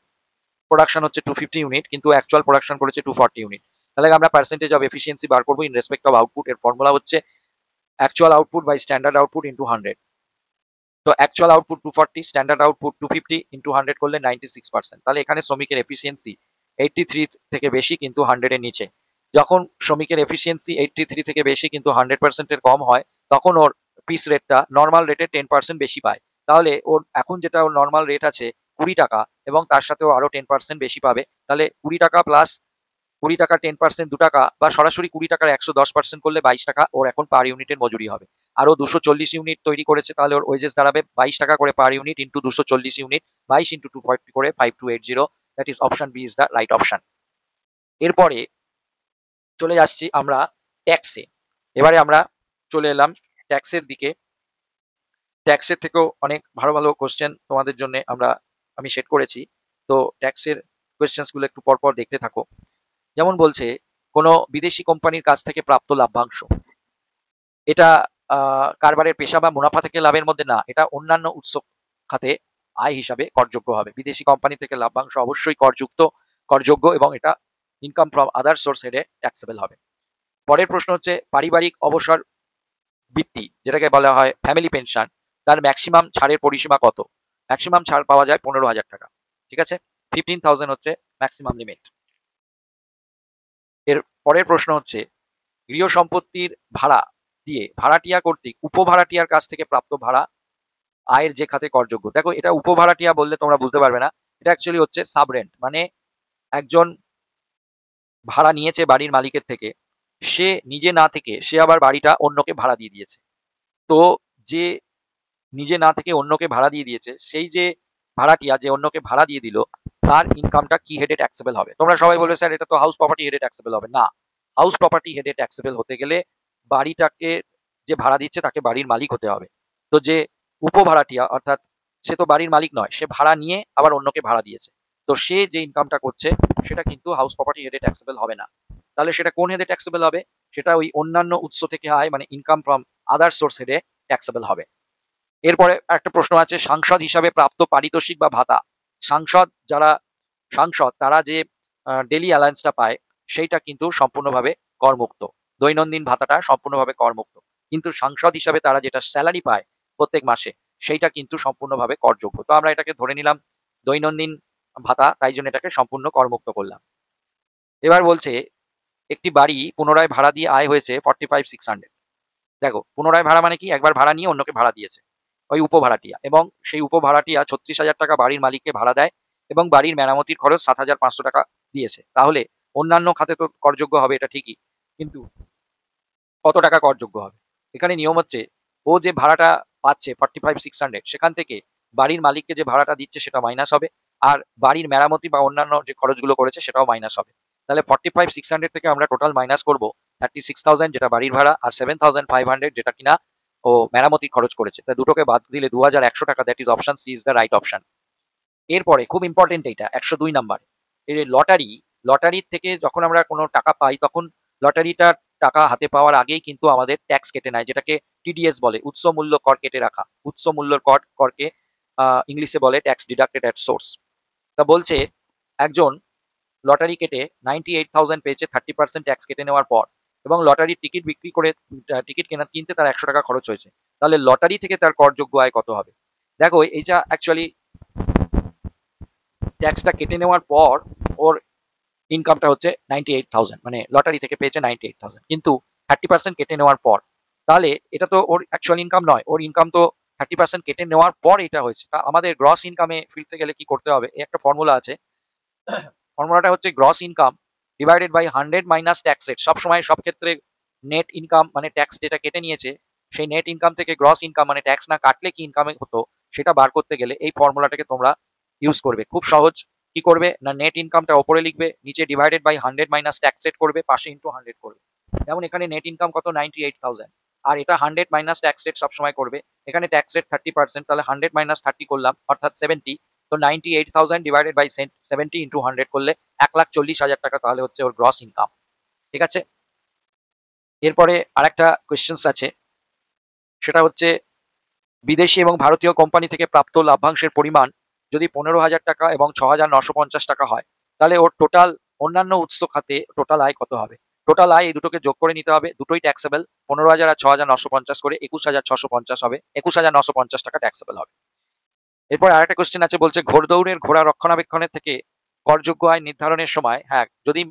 প্রোডাকশন হচ্ছে 250 ইউনিট, কিন্তু অ্যাকচুয়াল প্রোডাকশন করেছে 240 ইউনিট। তাহলে আমরা পার্সেন্টেজ অফ এফিসিয়েন্সি বার করবো ইন রেসপেক্ট অফ আউটপুট। এর ফর্মুলা হচ্ছে actual output by standard output into 100। তো actual output 240, standard output 250 into 100 করলে 96%। তাহলে এখানে শ্রমিকের এফিসিয়েন্সি 83 থেকে বেশি কিন্তু 100 এর নিচে। যখন শ্রমিকের এফিসিয়েন্সি 83 থেকে বেশি কিন্তু 100% এর কম হয়, তখন ওর পিস রেটটা নর্মাল রেটে 10% বেশি পায়। তাহলে ওর এখন যেটা ওর নর্মাল রেট আছে 20 টাকা, এবং তার সাথে ও আরো 10% বেশি পাবে। তাহলে 20 টাকা প্লাস 20 টাকা 10% 2 টাকা, বা সরাসরি 20 টাকার 110% করলে 22 টাকা ওর এখন পার ইউনিটের মজুরি হবে। আরো 240 ইউনিট তৈরি করেছে, তাহলে ওর ওয়েজেস দাঁড়াবে 22 টাকা করে per unit into 240 unit, 22 into 240 করে 5280। That is option B is the right option. এরপরে চলে যাচ্ছি আমরা ট্যাক্সে। এবারে আমরা চলে এলাম ট্যাক্সের দিকে। ট্যাক্সের থেকেও অনেক ভালো ভালো কোশ্চেন তোমাদের জন্য আমি সেট করেছি। তো ট্যাক্সের কোয়েশ্চেন্স গুলো একটু পরপর দেখতে থাকো। যেমন বলছে কোনো বিদেশি কোম্পানির কাছ থেকে প্রাপ্ত লাভ্যাংশ, এটা কারবারের পেশা বা মুনাফা থেকে লাভের মধ্যে না, এটা অন্যান্য উৎস খাতে আয় হিসাবে করযোগ্য হবে। বিদেশি কোম্পানি থেকে লাভ্যাংশ অবশ্যই করযোগ্য, এবং এটা ইনকাম ফ্রম আদার সোর্স হেডে ট্যাক্সেবল হবে। পরের প্রশ্ন হচ্ছে পারিবারিক অবসর বৃত্তি, যেটাকে বলা হয় ফ্যামিলি পেনশন, তার ম্যাক্সিমাম ছাড়ের পরিসীমা কত? ম্যাক্সিমাম ছাড় পাওয়া যায় 15,000 টাকা। ঠিক আছে, 15,000 হচ্ছে ম্যাক্সিমাম লিমিট। এর পরের প্রশ্ন হচ্ছে গৃহ সম্পত্তির ভাড়া দিয়ে ভাড়াটিয়া কর্তৃক উপভাড়াটিয়ার কাছ থেকে প্রাপ্ত ভাড়া আয়ের যে খাতে করযোগ্য। দেখো এটা উপভাড়াটিয়া বললে তোমরা বুঝতে পারবে না, এটা অ্যাকচুয়ালি হচ্ছে সাবরেন্ট, মানে একজন ভাড়া নিয়েছে বাড়ির মালিকের থেকে, সে নিজে না থেকে সে আবার বাড়িটা অন্যকে ভাড়া দিয়ে দিয়েছে। তো যে নিজে না থেকে অন্যকে ভাড়া দিয়ে দিয়েছে, সেই যে ভাড়াটিয়া যে অন্যকে ভাড়া দিয়ে দিল, তার ইনকামটা কি হেডে ট্যাক্সেবল হবে? তোমরা সবাই বলবে স্যার এটা তো হাউস প্রপার্টি হেডে ট্যাক্সেবল হবে। না, হাউস প্রপার্টি হেডে ট্যাক্সেবল হতে গেলে বাড়িটাকে যে ভাড়া দিচ্ছে তাকে বাড়ির মালিক হতে হবে। তো যে উপভাড়াটিয়া, অর্থাৎ সে তো বাড়ির মালিক নয়, সে ভাড়া নিয়ে আবার অন্যকে ভাড়া দিয়েছে, তো সে যে ইনকামটা করছে সেটা কিন্তু হাউস প্রপার্টি হেডে ট্যাক্সেবল হবে না। তাহলে সেটা কোন হেডে ট্যাক্সেবল হবে? সেটা ওই অন্যান্য উৎস থেকে আয় মানে ইনকাম ফ্রম আদার সোর্স হেডে ট্যাক্সেবল হবে। এরপরে একটা প্রশ্ন আছে, সাংসদ হিসাবে প্রাপ্ত পারিতোষিক বা ভাতা। যারা সাংসদ তারা যে ডেইলি অ্যালায়েন্সটা পায় সেইটা কিন্তু সম্পূর্ণভাবে করমুক্ত। দৈনন্দিন ভাতাটা সম্পূর্ণভাবে করমুক্ত। কিন্তু সাংসদ হিসাবে তারা যেটা স্যালারি পায় প্রত্যেক মাসে সেইটা কিন্তু সম্পূর্ণভাবে করযোগ্য। তো আমরা এটাকে ধরে নিলাম দৈনন্দিন ভাতা, তাই জন্য এটাকে সম্পূর্ণ করমুক্ত করলাম। এবার বলছে একটি বাড়ি পুনরায় ভাড়া দিয়ে আয় হয়েছে 45,600। দেখো পুনরায় ভাড়া মানে কি, একবার ভাড়া নিয়ে অন্যকে ভাড়া দিয়েছে ওই উপভাড়াটিয়া, এবং সেই উপভাড়াটিয়া 36,000 টাকা বাড়ির মালিককে ভাড়া দেয় এবং বাড়ির মেরামতির খরচ 7,500 টাকা দিয়েছে। তাহলে অন্যান্য খাতে তো করযোগ্য হবে এটা ঠিকই, কিন্তু কত টাকা করযোগ্য হবে? এখানে নিয়ম হচ্ছে ও যে ভাড়াটা পাচ্ছে 45,600 সেখান থেকে বাড়ির মালিককে যে ভাড়াটা দিচ্ছে সেটা মাইনাস হবে, আর বাড়ির মেরামতি বা অন্যান্য যে খরচগুলো করেছে সেটাও মাইনাস হবে। তাহলে 45,600 থেকে আমরা টোটাল মাইনাস করব 36,000 যেটা বাড়ির ভাড়া, আর 7,500 যেটা কিনা ও মেরামতি খরচ করেছে। তাই দুটোকে বাদ দিলে 2,100 টাকা, that is option C is the right option. এরপরে খুব ইম্পর্টেন্ট এইটা 102 নাম্বার, এই লটারির থেকে যখন আমরা কোনো টাকা পাই তখন লটারিটার টাকা হাতে পাওয়ার আগেই কিন্তু আমাদের ট্যাক্স কেটে নেয়, যেটাকে টিডিএস বলে, উৎস মূল্য কর কেটে রাখা। উৎস মূল্যর করকে ইংলিশে বলে ট্যাক্স ডিডাক্টেড অ্যাট সোর্স। তা বলছে একজন লটারি কেটে 98,000 পেয়েছে 30% ট্যাক্স কেটে নেওয়ার পর, এবং লটারির টিকিট বিক্রি করে টিকিট কিনতে তার 100 টাকা খরচ হয়েছে। তাহলে লটারি থেকে তার করযোগ্য আয় কত হবে? দেখো এইটা অ্যাকচুয়ালি ট্যাক্সটা কেটে নেওয়ার পর ওর ইনকামটা হচ্ছে 98,000, মানে লটারি থেকে পেয়েছে 98,000, কিন্তু 30% কেটে নেওয়ার পর। তাহলে এটা তো ওর অ্যাকচুয়াল ইনকাম নয়, ওর ইনকাম তো 30% কেটে নেওয়ার পর এটা হয়েছে। তা আমাদের গ্রস ইনকামে ফিরতে গেলে কি করতে হবে? একটা ফর্মুলা আছে, ফর্মুলাটা হচ্ছে gross income divided by 100 minus tax rate. সবসময় সব ক্ষেত্রে নেট ইনকাম মানে ট্যাক্স যেটা কেটে নিয়েছে সেই নেট ইনকাম থেকে গ্রস ইনকাম মানে ট্যাক্স না কাটলে কি ইনকামে হতো সেটা বার করতে গেলে এই ফর্মুলাটাকে তোমরা ইউজ করবে। খুব সহজ। কি করবে না, নেট ইনকামটা ওপরে লিখবে, নিচে divided by 100 minus tax rate করবে, পাশে ইন্টু 100 করবে। যেমন এখানে নেট ইনকাম কত 98,000, আর এটা 100 মাইনাস ট্যাক্স রেট সবসময় করবে। এখানে ট্যাক্স রেট 30%, তাহলে 100 মাইনাস 30 করলাম অর্থাৎ 70। তো 98,000 ডিভাইডেড বাই 70 ইন্টু 100 করলে 1,40,000 টাকা তাহলে হচ্ছে ওর গ্রস ইনকাম। ঠিক আছে। এরপরে আরেকটা কোয়েশ্চেন্স আছে, সেটা হচ্ছে বিদেশি এবং ভারতীয় কোম্পানি থেকে প্রাপ্ত লাভ্যাংশের পরিমাণ যদি 15,000 টাকা এবং 6,950 টাকা হয়, তাহলে ওর টোটাল অন্যান্য উৎস খাতে টোটাল আয় কত হবে? টোটাল আয় এই দুটোকে যোগ করে নিতে হবে, দুটোই ট্যাক্সেবল। 15,000 আর 6,950 করে 21,650 হবে, 21,950 টাকা ট্যাক্সেবল হবে। এরপর আরেকটা কোশ্চেন আছে, বলছে ঘোড়দৌড়ের ঘোড়া রক্ষণাবেক্ষণের থেকে করযোগ্য আয় নির্ধারণের সময়, হ্যাঁ যদি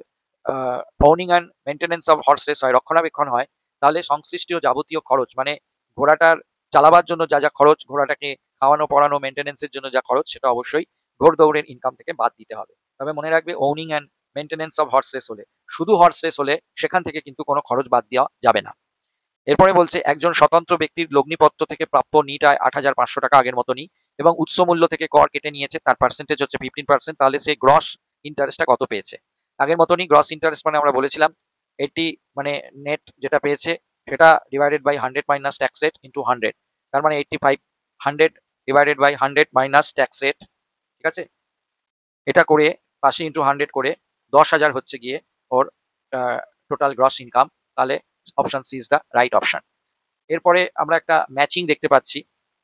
owning and maintenance of horse race হয়, রক্ষণাবেক্ষণ হয়, তাহলে সংশ্লিষ্ট যাবতীয় খরচ মানে ঘোড়াটার চালাবার জন্য যা যা খরচ, ঘোড়াটাকে খাওয়ানো পড়ানো মেনটেন্যান্সের জন্য যা খরচ, সেটা অবশ্যই ঘোড়দৌড়ের ইনকাম থেকে বাদ দিতে হবে। তবে মনে রাখবে owning and maintenance of horse race হলে, শুধু হর্স রেস হলে সেখান থেকে কিন্তু কোনো খরচ বাদ দেওয়া যাবে না। এরপরে বলছে একজন স্বতন্ত্র ব্যক্তির লগ্নিপত্র থেকে প্রাপ্য নিট আয় 8,500 টাকা আগের মতনই, এবং উৎস মূল্য থেকে কর কেটে নিয়েছে, তার পার্সেন্টেজ হচ্ছে 15%, তাহলে সে গ্রস ইন্টারেস্টটা কত পেয়েছে? আগের মতনই গ্রস ইন্টারেস্ট মানে আমরা বলেছিলাম 80, মানে নেট যেটা পেয়েছে সেটা divided by 100 minus tax rate into 100, তার মানে 85, 100 divided by 100 minus tax rate. ঠিক আছে, এটা করে পাশে ইন্টু 100 করে 10,000 হচ্ছে গিয়ে ওর টোটাল গ্রস ইনকাম। তাহলে option C is the right option. এরপরে আমরা একটা ম্যাচিং দেখতে পাচ্ছি,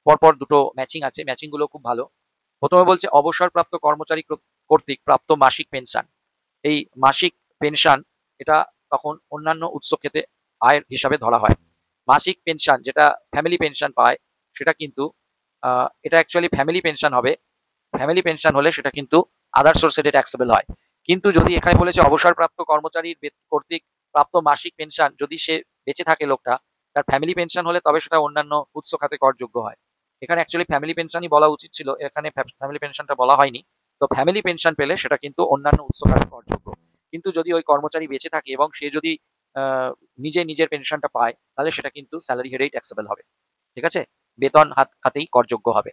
পরপর দুটো ম্যাচিং আছে, ম্যাচিং গুলো খুব ভালো। প্রথমে বলছে অবসরপ্রাপ্ত কর্মচারী কর্তৃক প্রাপ্ত মাসিক পেনশন। এই মাসিক পেনশন এটা তখন অন্যান্য উৎস খেতে আয়ের হিসাবে ধরা হয়। মাসিক পেনশন যেটা ফ্যামিলি পেনশন পায় সেটা কিন্তু এটা অ্যাকচুয়ালি ফ্যামিলি পেনশন হবে। ফ্যামিলি পেনশন হলে সেটা কিন্তু আদার সোর্সে ট্যাক্সেবল হয়। কিন্তু যদি এখানে বলেছে অবসরপ্রাপ্ত কর্মচারীর কর্তৃক প্রাপ্ত মাসিক পেনশন, যদি সে বেঁচে থাকে লোকটা, তার ফ্যামিলি পেনশন হলে তবে সেটা অন্যান্য উৎস খাতে করযোগ্য হয়। এখানে অ্যাকচুয়ালি ফ্যামিলি পেনশনই বলা উচিত ছিল, এখানে ফ্যামিলি পেনশনটা বলা হয়নি। তো ফ্যামিলি পেনশন পেলে সেটা কিন্তু অন্যান্য উৎস খাতে করযোগ্য। কিন্তু যদি ওই কর্মচারী বেঁচে থাকে এবং সে যদি নিজের পেনশনটা পায়, তাহলে সেটা কিন্তু স্যালারি হেডেই ট্যাক্সেবল হবে। ঠিক আছে, বেতন খাতেই করযোগ্য হবে।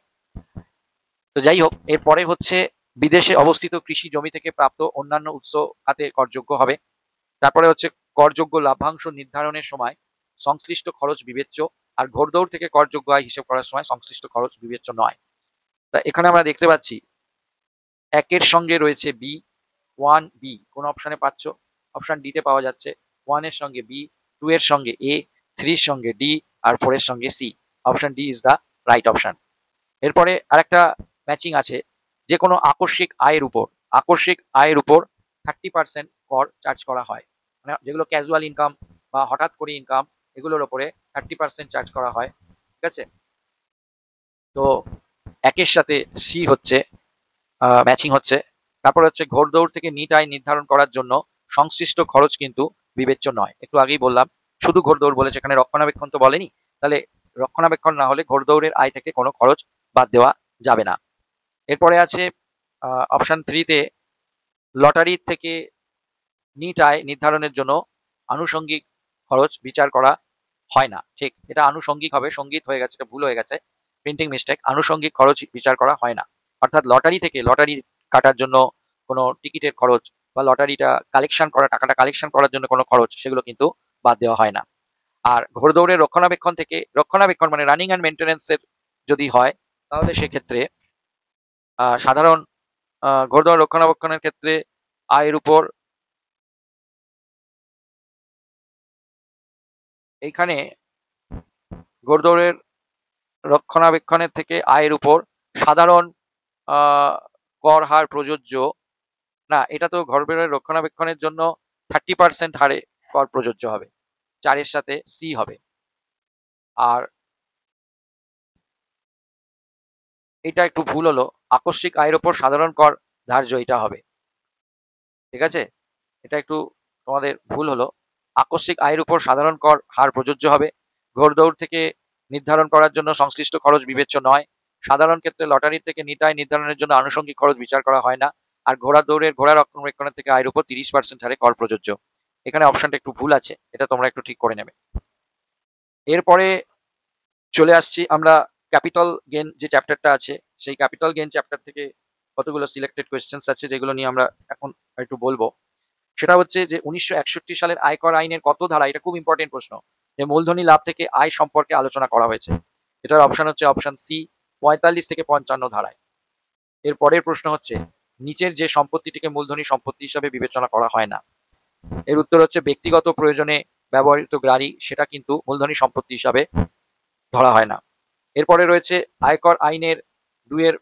তো যাই হোক, এরপরে হচ্ছে বিদেশে অবস্থিত কৃষি জমি থেকে প্রাপ্ত অন্যান্য উৎস খাতে করযোগ্য হবে। তারপরে হচ্ছে করযোগ্য লাভ্যাংশ নির্ধারণের সময় সংশ্লিষ্ট খরচ বিবেচ্য, আর ঘোড়দৌড় থেকে করযোগ্য আয় হিসেব করার সময় সংশ্লিষ্ট খরচ বিবেচ্য নয়। তা এখানে আমরা দেখতে পাচ্ছি একের সঙ্গে রয়েছে বি, 1 বি কোন অপশনে পাচ্ছ? অপশন ডি তে পাওয়া যাচ্ছে। 1 এর সঙ্গে বি, 2 এর সঙ্গে এ, 3 এর সঙ্গে ডি আর 4 এর সঙ্গে C. Option D is the right option. এরপরে আরেকটা ম্যাচিং আছে, যে কোনো আকস্মিক আয়ের উপর 30% কর চার্জ করা হয়। মানে যেগুলো ক্যাজুয়াল ইনকাম বা হঠাৎ করে ইনকাম, এগুলোর উপরে 30% চার্জ করা হয়। ঠিক আছে, তো একের সাথে সি হচ্ছে ম্যাচিং হচ্ছে। তারপরে হচ্ছে ঘোড়দৌড় থেকে নিট আয় নির্ধারণ করার জন্য সংশ্লিষ্ট খরচ কিন্তু বিবেচ্য নয়। একটু আগেই বললাম, শুধু ঘোড়দৌড় বলেছে, এখানে রক্ষণাবেক্ষণ তো বলেনি। তাহলে রক্ষণাবেক্ষণ না হলে ঘোড়দৌড়ের আয় থেকে কোনো খরচ বাদ দেওয়া যাবে না। এরপরে আছে অপশন 3 তে লটারি থেকে নিট আয় নির্ধারণের জন্য আনুষঙ্গিক খরচ বিচার করা হয় না। ঠিক, এটা আনুষঙ্গিক হবে, সঙ্গীত হয়ে গেছে, এটা ভুল হয়ে গেছে, প্রিন্টিং মিস্টেক। আনুষঙ্গিক খরচ বিচার করা হয় না, অর্থাৎ লটারি কাটার জন্য কোনো টিকিটের খরচ বা লটারিটা কালেকশন করা, টাকাটা কালেকশন করার জন্য কোনো খরচ, সেগুলো কিন্তু বাদ দেওয়া হয় না। আর ঘোড়দৌড়ের রক্ষণাবেক্ষণ মানে রানিং অ্যান্ড মেনটেন্যান্স এর যদি হয়, তাহলে সেক্ষেত্রে সাধারণ ঘোড়দৌড় রক্ষণাবেক্ষণের ক্ষেত্রে আয়ের উপর, এইখানে ঘোড়দৌড়ের রক্ষণাবেক্ষণের থেকে আয়ের উপর সাধারণ কর হার প্রযোজ্য না। এটা তো ঘোড়দৌড়ের রক্ষণাবেক্ষণের জন্য 30% হারে কর প্রযোজ্য হবে, 4 এর সাথে সি হবে। আর এটা একটু ভুল হলো, আকস্মিক আয়ের উপর সাধারণ কর ধার্য, এটা হবে। ঠিক আছে, এটা একটু তোমাদের ভুল হলো। আকস্মিক আয়ের উপর সাধারণ কর হার প্রযোজ্য হবে। ঘোড়দৌড় থেকে নির্ধারণ করার জন্য সংশ্লিষ্ট খরচ বিবেচ্য নয়। সাধারণ ক্ষেত্রে লটারি থেকে নিট আয় নির্ধারণের জন্য আনুষঙ্গিক খরচ বিচার করা হয় না। আর ঘোড়া রক্ষণাবেক্ষণের থেকে আয়ের উপর 30% হারে কর প্রযোজ্য। এখানে অপশনটা একটু ভুল আছে, এটা তোমরা একটু ঠিক করে নেবে। এরপরে চলে আসছি আমরা ক্যাপিটাল গেন যে চ্যাপ্টারটা আছে, সেই ক্যাপিটাল গেন চ্যাপ্টার থেকে কতগুলো সিলেক্টেড কোয়েশ্চেন্স আছে, যেগুলো নিয়ে আমরা এখন একটু বলবো। সেটা হচ্ছে যে 1961 সালের আয়কর আইনের কত ধারা, এটা খুব ইম্পর্টেন্ট প্রশ্ন, যে মূলধনী লাভ থেকে আয় সম্পর্কে আলোচনা করা হয়েছে। এটার অপশন হচ্ছে অপশন সি, 45 থেকে 55 ধারায়। এর পরের প্রশ্ন হচ্ছে, নিচের যে সম্পত্তিটিকে মূলধনী সম্পত্তি হিসাবে বিবেচনা করা হয় না। এর উত্তর হচ্ছে ব্যক্তিগত প্রয়োজনে ব্যবহৃত গাড়ি, সেটা কিন্তু মূলধনী সম্পত্তি হিসাবে ধরা হয় না। এরপরে রয়েছে আয়কর আইনের 2 এর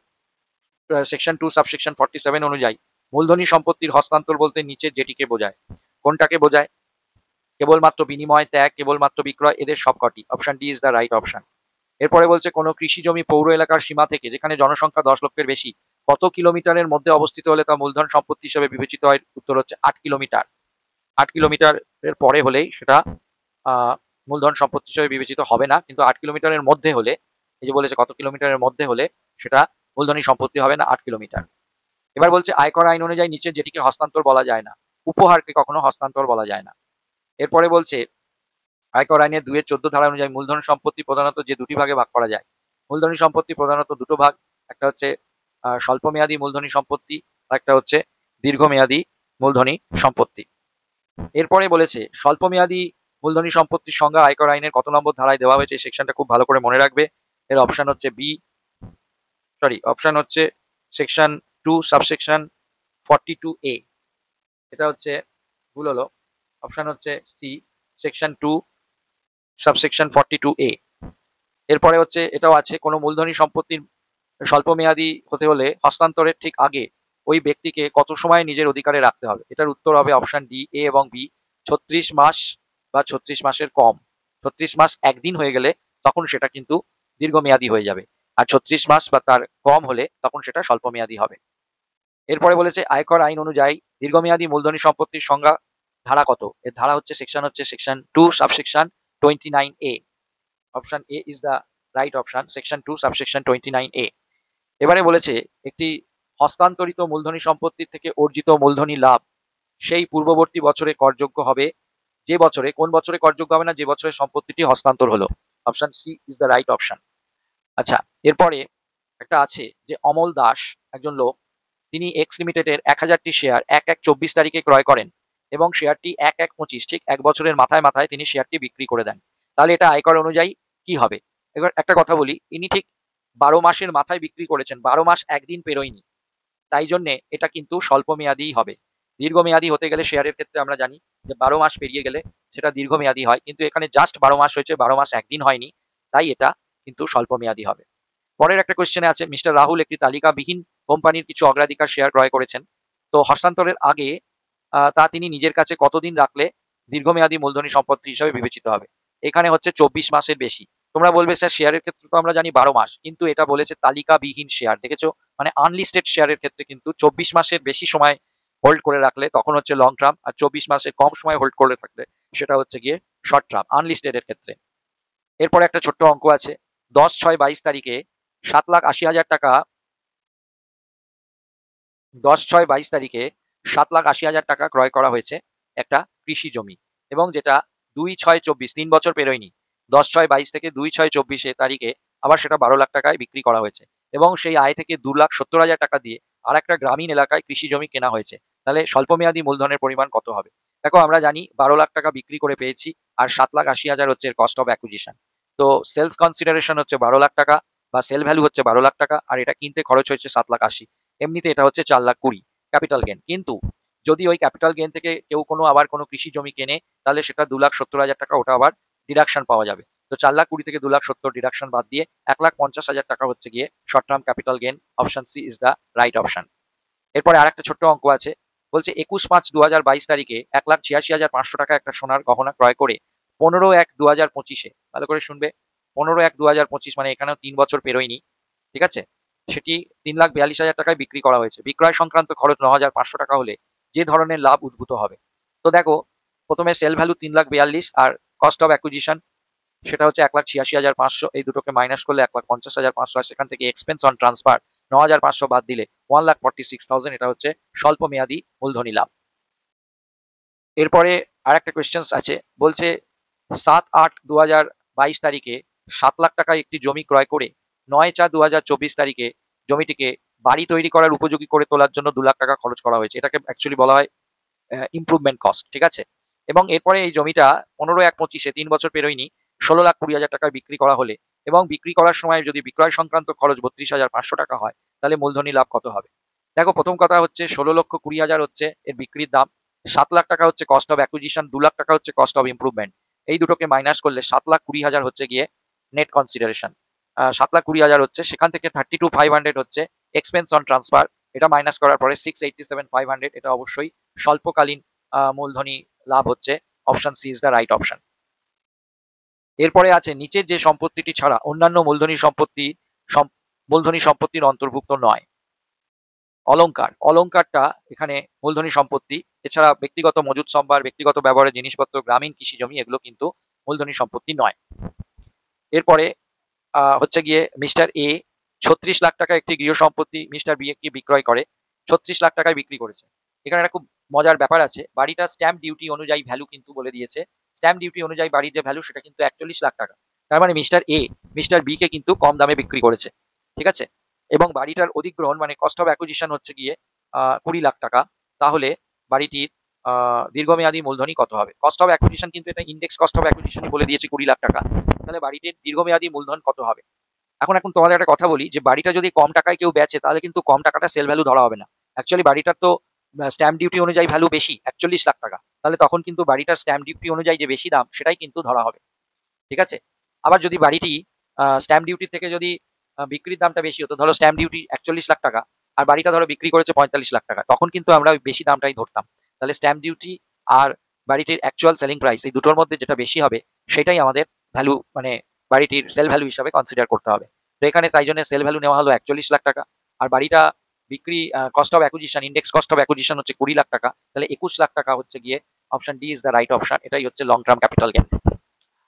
সেকশন 2 সাবসেকশন 47 অনুযায়ী মূলধনী সম্পত্তির হস্তান্তর বলতে নিচে যেটিকে বোঝায়। কোনটাকে বোঝায়? কেবলমাত্র বিনিময়, ত্যাগ, কেবলমাত্র বিক্রয়, এদের সবকটি। Option D is the right option. এরপরে বলছে কোনো কৃষি জমি পৌর এলাকার সীমা থেকে, যেখানে জনসংখ্যা 10 লক্ষের বেশি, কত কিলোমিটারের মধ্যে অবস্থিত হলে তা মূলধন সম্পত্তি হিসেবে বিবেচিত হয়? উত্তর হচ্ছে 8 কিলোমিটার। 8 কিলোমিটারের পরে হলেই সেটা মূলধন সম্পত্তি হিসেবে বিবেচিত হবে না, কিন্তু 8 কিলোমিটারের মধ্যে হলে, এই যে বলেছে কত কিলোমিটারের মধ্যে হলে সেটা মূলধনী সম্পত্তি হবে না, 8 কিলোমিটার। এবার বলছে আয়কর আইন অনুযায়ী নিচে যেটিকে হস্তান্তর বলা যায় না। উপহারকে কখনো হস্তান্তর বলা যায় না। এরপরে বলছে আয়কর আইনের 2 এর 14 ধারা অনুযায়ী মূলধন সম্পত্তি প্রধানত যে দুটি ভাগে ভাগ করা যায়। মূলধনী সম্পত্তি প্রধানত দুটো ভাগ, একটা হচ্ছে স্বল্পমেয়াদী মূলধনী সম্পত্তি, আর একটা হচ্ছে দীর্ঘমেয়াদী মূলধনী সম্পত্তি। এরপরে বলেছে স্বল্পমেয়াদী মূলধনী সম্পত্তির সংজ্ঞা আয়কর আইনের কত নম্বর ধারায় দেওয়া হয়েছে, সেকশনটা খুব ভালো করে মনে রাখবে। এর অপশন হচ্ছে অপশন হচ্ছে সেকশন 2 সাবসেকশন 42A। এটা হচ্ছে ভুল হলো, অপশন হচ্ছে সি, সেকশন 2 সাবসেকশন 42A। এরপরে হচ্ছে এটাও আছে, কোনো মূলধনী সম্পত্তির স্বল্পমেয়াদী হতে হলে হস্তান্তরের ঠিক আগে ওই ব্যক্তিকে কত সময় নিজের অধিকারে রাখতে হবে। এটার উত্তর হবে অপশন ডি, এ এবং বি, 36 মাস বা 36 মাসের কম। 36 মাস একদিন হয়ে গেলে তখন সেটা কিন্তু দীর্ঘমেয়াদী হয়ে যাবে, আর 36 মাস বা তার কম হলে তখন সেটা স্বল্পমেয়াদী হবে। এরপরে বলেছে আয়কর আইন অনুযায়ী দীর্ঘমেয়াদী মূলধনী সম্পত্তির সংজ্ঞা ধারা কত? এর ধারা হচ্ছে section 2 subsection 29A। Option A is the right option, section 2 subsection 29A। এবারে বলেছে একটি হস্তান্তরিত মূলধনী সম্পত্তির থেকে অর্জিত মূলধনী লাভ সেই পূর্ববর্তী বছরে করযোগ্য হবে যে বছরে, কোন বছরে করযোগ্য হবে না? যে বছরে সম্পত্তিটি হস্তান্তর হলো। Option C is the right option. আচ্ছা, এরপরে একটা আছে যে অমল দাস একজন লোক, তিনি এক্স লিমিটেডের 1000টি শেয়ার 1/1/24 তারিখে ক্রয় করেন এবং শেয়ারটি 1/1/25 ঠিক এক বছরের মাথায় মাথায় তিনি শেয়ারটি বিক্রি করে দেন। তাহলে এটা আয়কর অনুযায়ী কি হবে? এবার একটা কথা বলি, ইনি ঠিক 12 মাসের মাথায় বিক্রি করেছেন, 12 মাস একদিন পেরোয়নি। তাই জন্যে এটা কিন্তু স্বল্পমেয়াদী হবে। দীর্ঘমেয়াদী হতে গেলে শেয়ারের ক্ষেত্রে আমরা জানি যে 12 মাস পেরিয়ে গেলে সেটা দীর্ঘমেয়াদী হয়, কিন্তু এখানে জাস্ট 12 মাস হয়েছে, 12 মাস একদিন হয়নি, তাই এটা কিন্তু স্বল্পমেয়াদী হবে। পরের একটা কোয়েশ্চেনে আছে, মিস্টার রাহুল একটি তালিকাবিহীন কোম্পানির কিছু অগ্রাধিকার শেয়ার ক্রয় করেছেন। তো হস্তান্তরের আগে তা তিনি নিজের কাছে কতদিন রাখলে দীর্ঘমেয়াদী মূলধনী সম্পত্তি হিসাবে বিবেচিত হবে? এখানে হচ্ছে 24 মাসের বেশি। তোমরা বলবে স্যার শেয়ারের ক্ষেত্রে তো আমরা জানি 12 মাস, কিন্তু এটা বলেছে তালিকাবিহীন শেয়ার, দেখেছো? মানে আনলিস্টেড শেয়ারের ক্ষেত্রে কিন্তু 24 মাসের বেশি সময় হোল্ড করে রাখলে তখন হচ্ছে লং টার্ম, আর 24 মাসের কম সময় হোল্ড করে থাকলে সেটা হচ্ছে গিয়ে শর্ট টার্ম, আনলিস্টেড এর ক্ষেত্রে। এরপরে একটা ছোট্ট অঙ্ক আছে, 10/6/22 তারিখে 7,80,000 টাকা 10/6/22 তারিখে 7,80,000 টাকা ক্রয় করা হয়েছে একটা কৃষি জমি, এবং যেটা 2/6/24, 3 বছর পেরোয়নি, 10/6/22 থেকে 2/6/24 তারিখে আবার সেটা 12 লাখ টাকায় বিক্রি করা হয়েছে, এবং সেই আয় থেকে 2,70,000 টাকা দিয়ে আর একটা গ্রামীণ এলাকায় কৃষি জমি কেনা হয়েছে। তাহলে স্বল্পমেয়াদী মূলধনের পরিমাণ কত হবে? দেখো আমরা জানি 12 লাখ টাকা বিক্রি করে পেয়েছি, আর 7,80,000 হচ্ছে এর কস্ট অফ অ্যাকুইজিশন। তো সেলস কনসিডারেশন হচ্ছে 12 লাখ টাকা, বা সেল ভ্যালু হচ্ছে 12 লাখ টাকা, আর এটা কিনতে খরচ হয়েছে 7,80,000। এমনিতে এটা হচ্ছে 4,20,000 ক্যাপিটাল গেন। কিন্তু যদি ওই ক্যাপিটাল গেন থেকে কেউ আবার কোনো কৃষি জমি কেনে, তাহলে সেটা 2,70,000 টাকা, ওটা আবার ডিডাকশন পাওয়া যাবে। তো 4,20,000 থেকে 2,70,000 ডিডাকশন বাদ দিয়ে 1,50,000 টাকা হচ্ছে গিয়ে short term capital gain. Option C is the right option. এরপরে আরেকটা ছোট্ট অঙ্ক আছে, বলছে 21/5/2022 তারিখে 1,86,500 টাকা একটা সোনার গহনা ক্রয় করে 15/1/2025 ভালো করে শুনবে, 15/1/2025 মানে এখানেও 3 বছর পেরোয়নি, ঠিক আছে, সেটি 3,42,000 টাকায় বিক্রি করা হয়েছে। বিক্রয় সংক্রান্ত খরচ 9,500 টাকা হলে যে ধরনের লাভ উদ্ভূত হবে? তো দেখো, প্রথমে সেল ভ্যালু 3,42,000, আর কস্ট অফ অ্যাকুইজিশন সেটা হচ্ছে 1,86,500, এই দুটোকে মাইনাস করলে 1,50,500, আর সেখান থেকে এক্সপেন্স অন ট্রান্সফার 9,500 বাদ দিলে 1,46,000, এটা হচ্ছে স্বল্প মেয়াদী মূলধনী লাভ। এরপরে আরেকটা কোয়েশ্চেন্স আছে, বলছে 7/8/2022 তারিখে 7 লাখ টাকায় একটি জমি ক্রয় করে 9/4/2024 তারিখে জমিটিকে বাড়ি তৈরি করার উপযোগী করে তোলার জন্য 2 লাখ টাকা খরচ করা হয়েছে। এটাকে অ্যাকচুয়ালি বলা হয় ইমপ্রুভমেন্ট কস্ট, ঠিক আছে। এবং এরপরে এই জমিটা 15/1/25 3 বছর পেরোয়নি, 16,20,000 টাকায় বিক্রি করা হলে, এবং বিক্রি করার সময় যদি বিক্রয় সংক্রান্ত খরচ 32,500 টাকা হয়, তাহলে মূলধনী লাভ কত হবে? দেখো, প্রথম কথা হচ্ছে 16,20,000 হচ্ছে এর বিক্রির দাম, 7 লাখ টাকা হচ্ছে কস্ট অফ অ্যাকুইজিশন, 2 লাখ টাকা হচ্ছে কস্ট অফ ইমপ্রুভমেন্ট। এই দুটোকে মাইনাস করলে 7,20,000 হচ্ছে গিয়ে নেট কনসিডারেশন। 7,20,000 হচ্ছে, সেখান থেকে 32,500 হচ্ছে এক্সপেন্স অন ট্রান্সফার, এটা মাইনাস করার পরে 687,500, এটা অবশ্যই স্বল্পকালীন মূলধনী লাভ হচ্ছে। Option C is the right option. এরপরে আছে, নিচের যে সম্পত্তিটি ছাড়া অন্যান্য মূলধনী সম্পত্তির অন্তর্ভুক্ত নয়। অলংকার, অলংকারটা এখানে মূলধনী সম্পত্তি, এছাড়া ব্যক্তিগত মজুদ সম্ভার, ব্যক্তিগত ব্যবহারের জিনিসপত্র, গ্রামীণ কৃষি জমি, এগুলো কিন্তু মূলধনী সম্পত্তি নয়। এরপরে হচ্ছে গিয়ে মিস্টার এ 36 লাখ টাকা একটি গৃহ সম্পত্তি মিস্টার বি কে বিক্রয় করে 36 লাখ টাকায় বিক্রি করেছে। এখানে একটা খুব মজার ব্যাপার আছে, বাড়িটা স্ট্যাম্প ডিউটি অনুযায়ী ভ্যালু কিন্তু বলে দিয়েছে, স্ট্যাম্প ডিউটি অনুযায়ী বাড়ির যে ভ্যালু সেটা কিন্তু 41 লাখ টাকা। তার মানে মিস্টার এ মিস্টার বি কে কিন্তু কম দামে বিক্রি করেছে, ঠিক আছে। এবং বাড়িটার অধিগ্রহণ মানে কস্ট অফ অ্যাকুইজিশন হচ্ছে গিয়ে 20 লাখ টাকা। তাহলে বাড়িটির দীর্ঘমেয়াদী মূলধনী কত হবে? কস্ট অফ অ্যাকুইজিশন কিন্তু এটা ইন্ডেক্স কস্ট অফ অ্যাকুইজিশনই বলে দিয়েছে 20 লাখ টাকা। তাহলে বাড়িটির দীর্ঘমেয়াদী মূলধন কত হবে? এখন তোমাদের একটা কথা বলি, যে বাড়িটা যদি কম টাকায় কেউ বেচে, তাহলে কিন্তু কম টাকাটা সেল ভ্যালু ধরা হবে না। অ্যাকচুয়ালি বাড়িটার তো স্ট্যাম্প ডিউটি অনুযায়ী ভ্যালু বেশি, 41 লাখ টাকা, তাহলে তখন কিন্তু বাড়িটার স্ট্যাম্প ডিউটি অনুযায়ী যে বেশি দাম সেটাই কিন্তু ধরা হবে, ঠিক আছে। আবার যদি বাড়িটি স্ট্যাম্প ডিউটি থেকে যদি বিক্রির দামটা বেশি হতো, ধরো স্ট্যাম্প ডিউটি 41 লাখ টাকা, আর বাড়িটা ধরো বিক্রি করেছে 45 লাখ টাকা, তখন কিন্তু আমরা ওই বেশি দামটাই ধরতাম। তাহলে স্ট্যাম্প ডিউটি আর বাড়িটির অ্যাকচুয়াল সেলিং প্রাইস, এই দুটোর মধ্যে যেটা বেশি হবে সেটাই আমাদের ভ্যালু, মানে বাড়িটির সেল ভ্যালু হিসাবে কনসিডার করতে হবে। তো এখানে তাই জন্য সেল ভ্যালু নেওয়া হলো 41 লাখ টাকা, আর বাড়িটা বিক্রি cost of acquisition, index cost of acquisition হচ্ছে 20 লাখ টাকা, তাহলে 21 লাখ টাকা হচ্ছে গিয়ে option D is the right option. এটাই হচ্ছে লং টার্ম ক্যাপিটাল গেইন।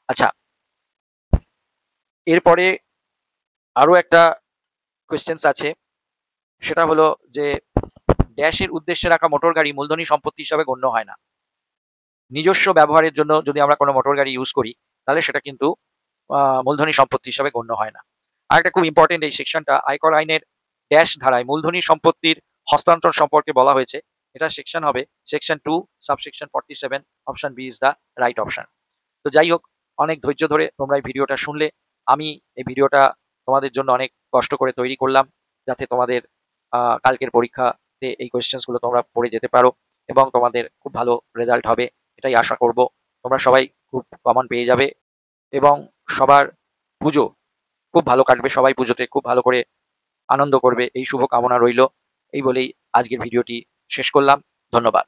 আচ্ছা, এরপরে আরো একটা কোয়েশ্চেন্স আছে, সেটা হলো যে ড্যাশের উদ্দেশ্যে রাখা মোটর গাড়ি মূলধনী সম্পত্তি হিসাবে গণ্য হয় না। নিজস্ব ব্যবহারের জন্য যদি আমরা কোনো মোটর গাড়ি ইউজ করি, তাহলে সেটা কিন্তু মূলধনী সম্পত্তি হিসাবে গণ্য হয় না। আরেকটা খুব ইম্পর্টেন্ট, এই সেকশনটা আয়কর আইনের ড্যাশ ধারায় মূলধনী সম্পত্তির হস্তান্তর সম্পর্কে বলা হয়েছে। এটা সেকশন হবে section 2 subsection 47, option B is the right option. তো যাই হোক, অনেক ধৈর্য ধরে তোমরা এই ভিডিওটা শুনলে। আমি এই ভিডিওটা তোমাদের জন্য অনেক কষ্ট করে তৈরি করলাম, যাতে তোমাদের কালকের পরীক্ষাতে এই কোয়েশ্চেন্সগুলো তোমরা পড়ে যেতে পারো এবং তোমাদের খুব ভালো রেজাল্ট হবে এটাই আশা করব। তোমরা সবাই খুব কমন পেয়ে যাবে এবং সবার পুজো খুব ভালো কাটবে। সবাই পুজোতে খুব ভালো করে আনন্দ করবে এই শুভ কামনা রইল। এই বলেই আজকের ভিডিওটি শেষ করলাম। ধন্যবাদ।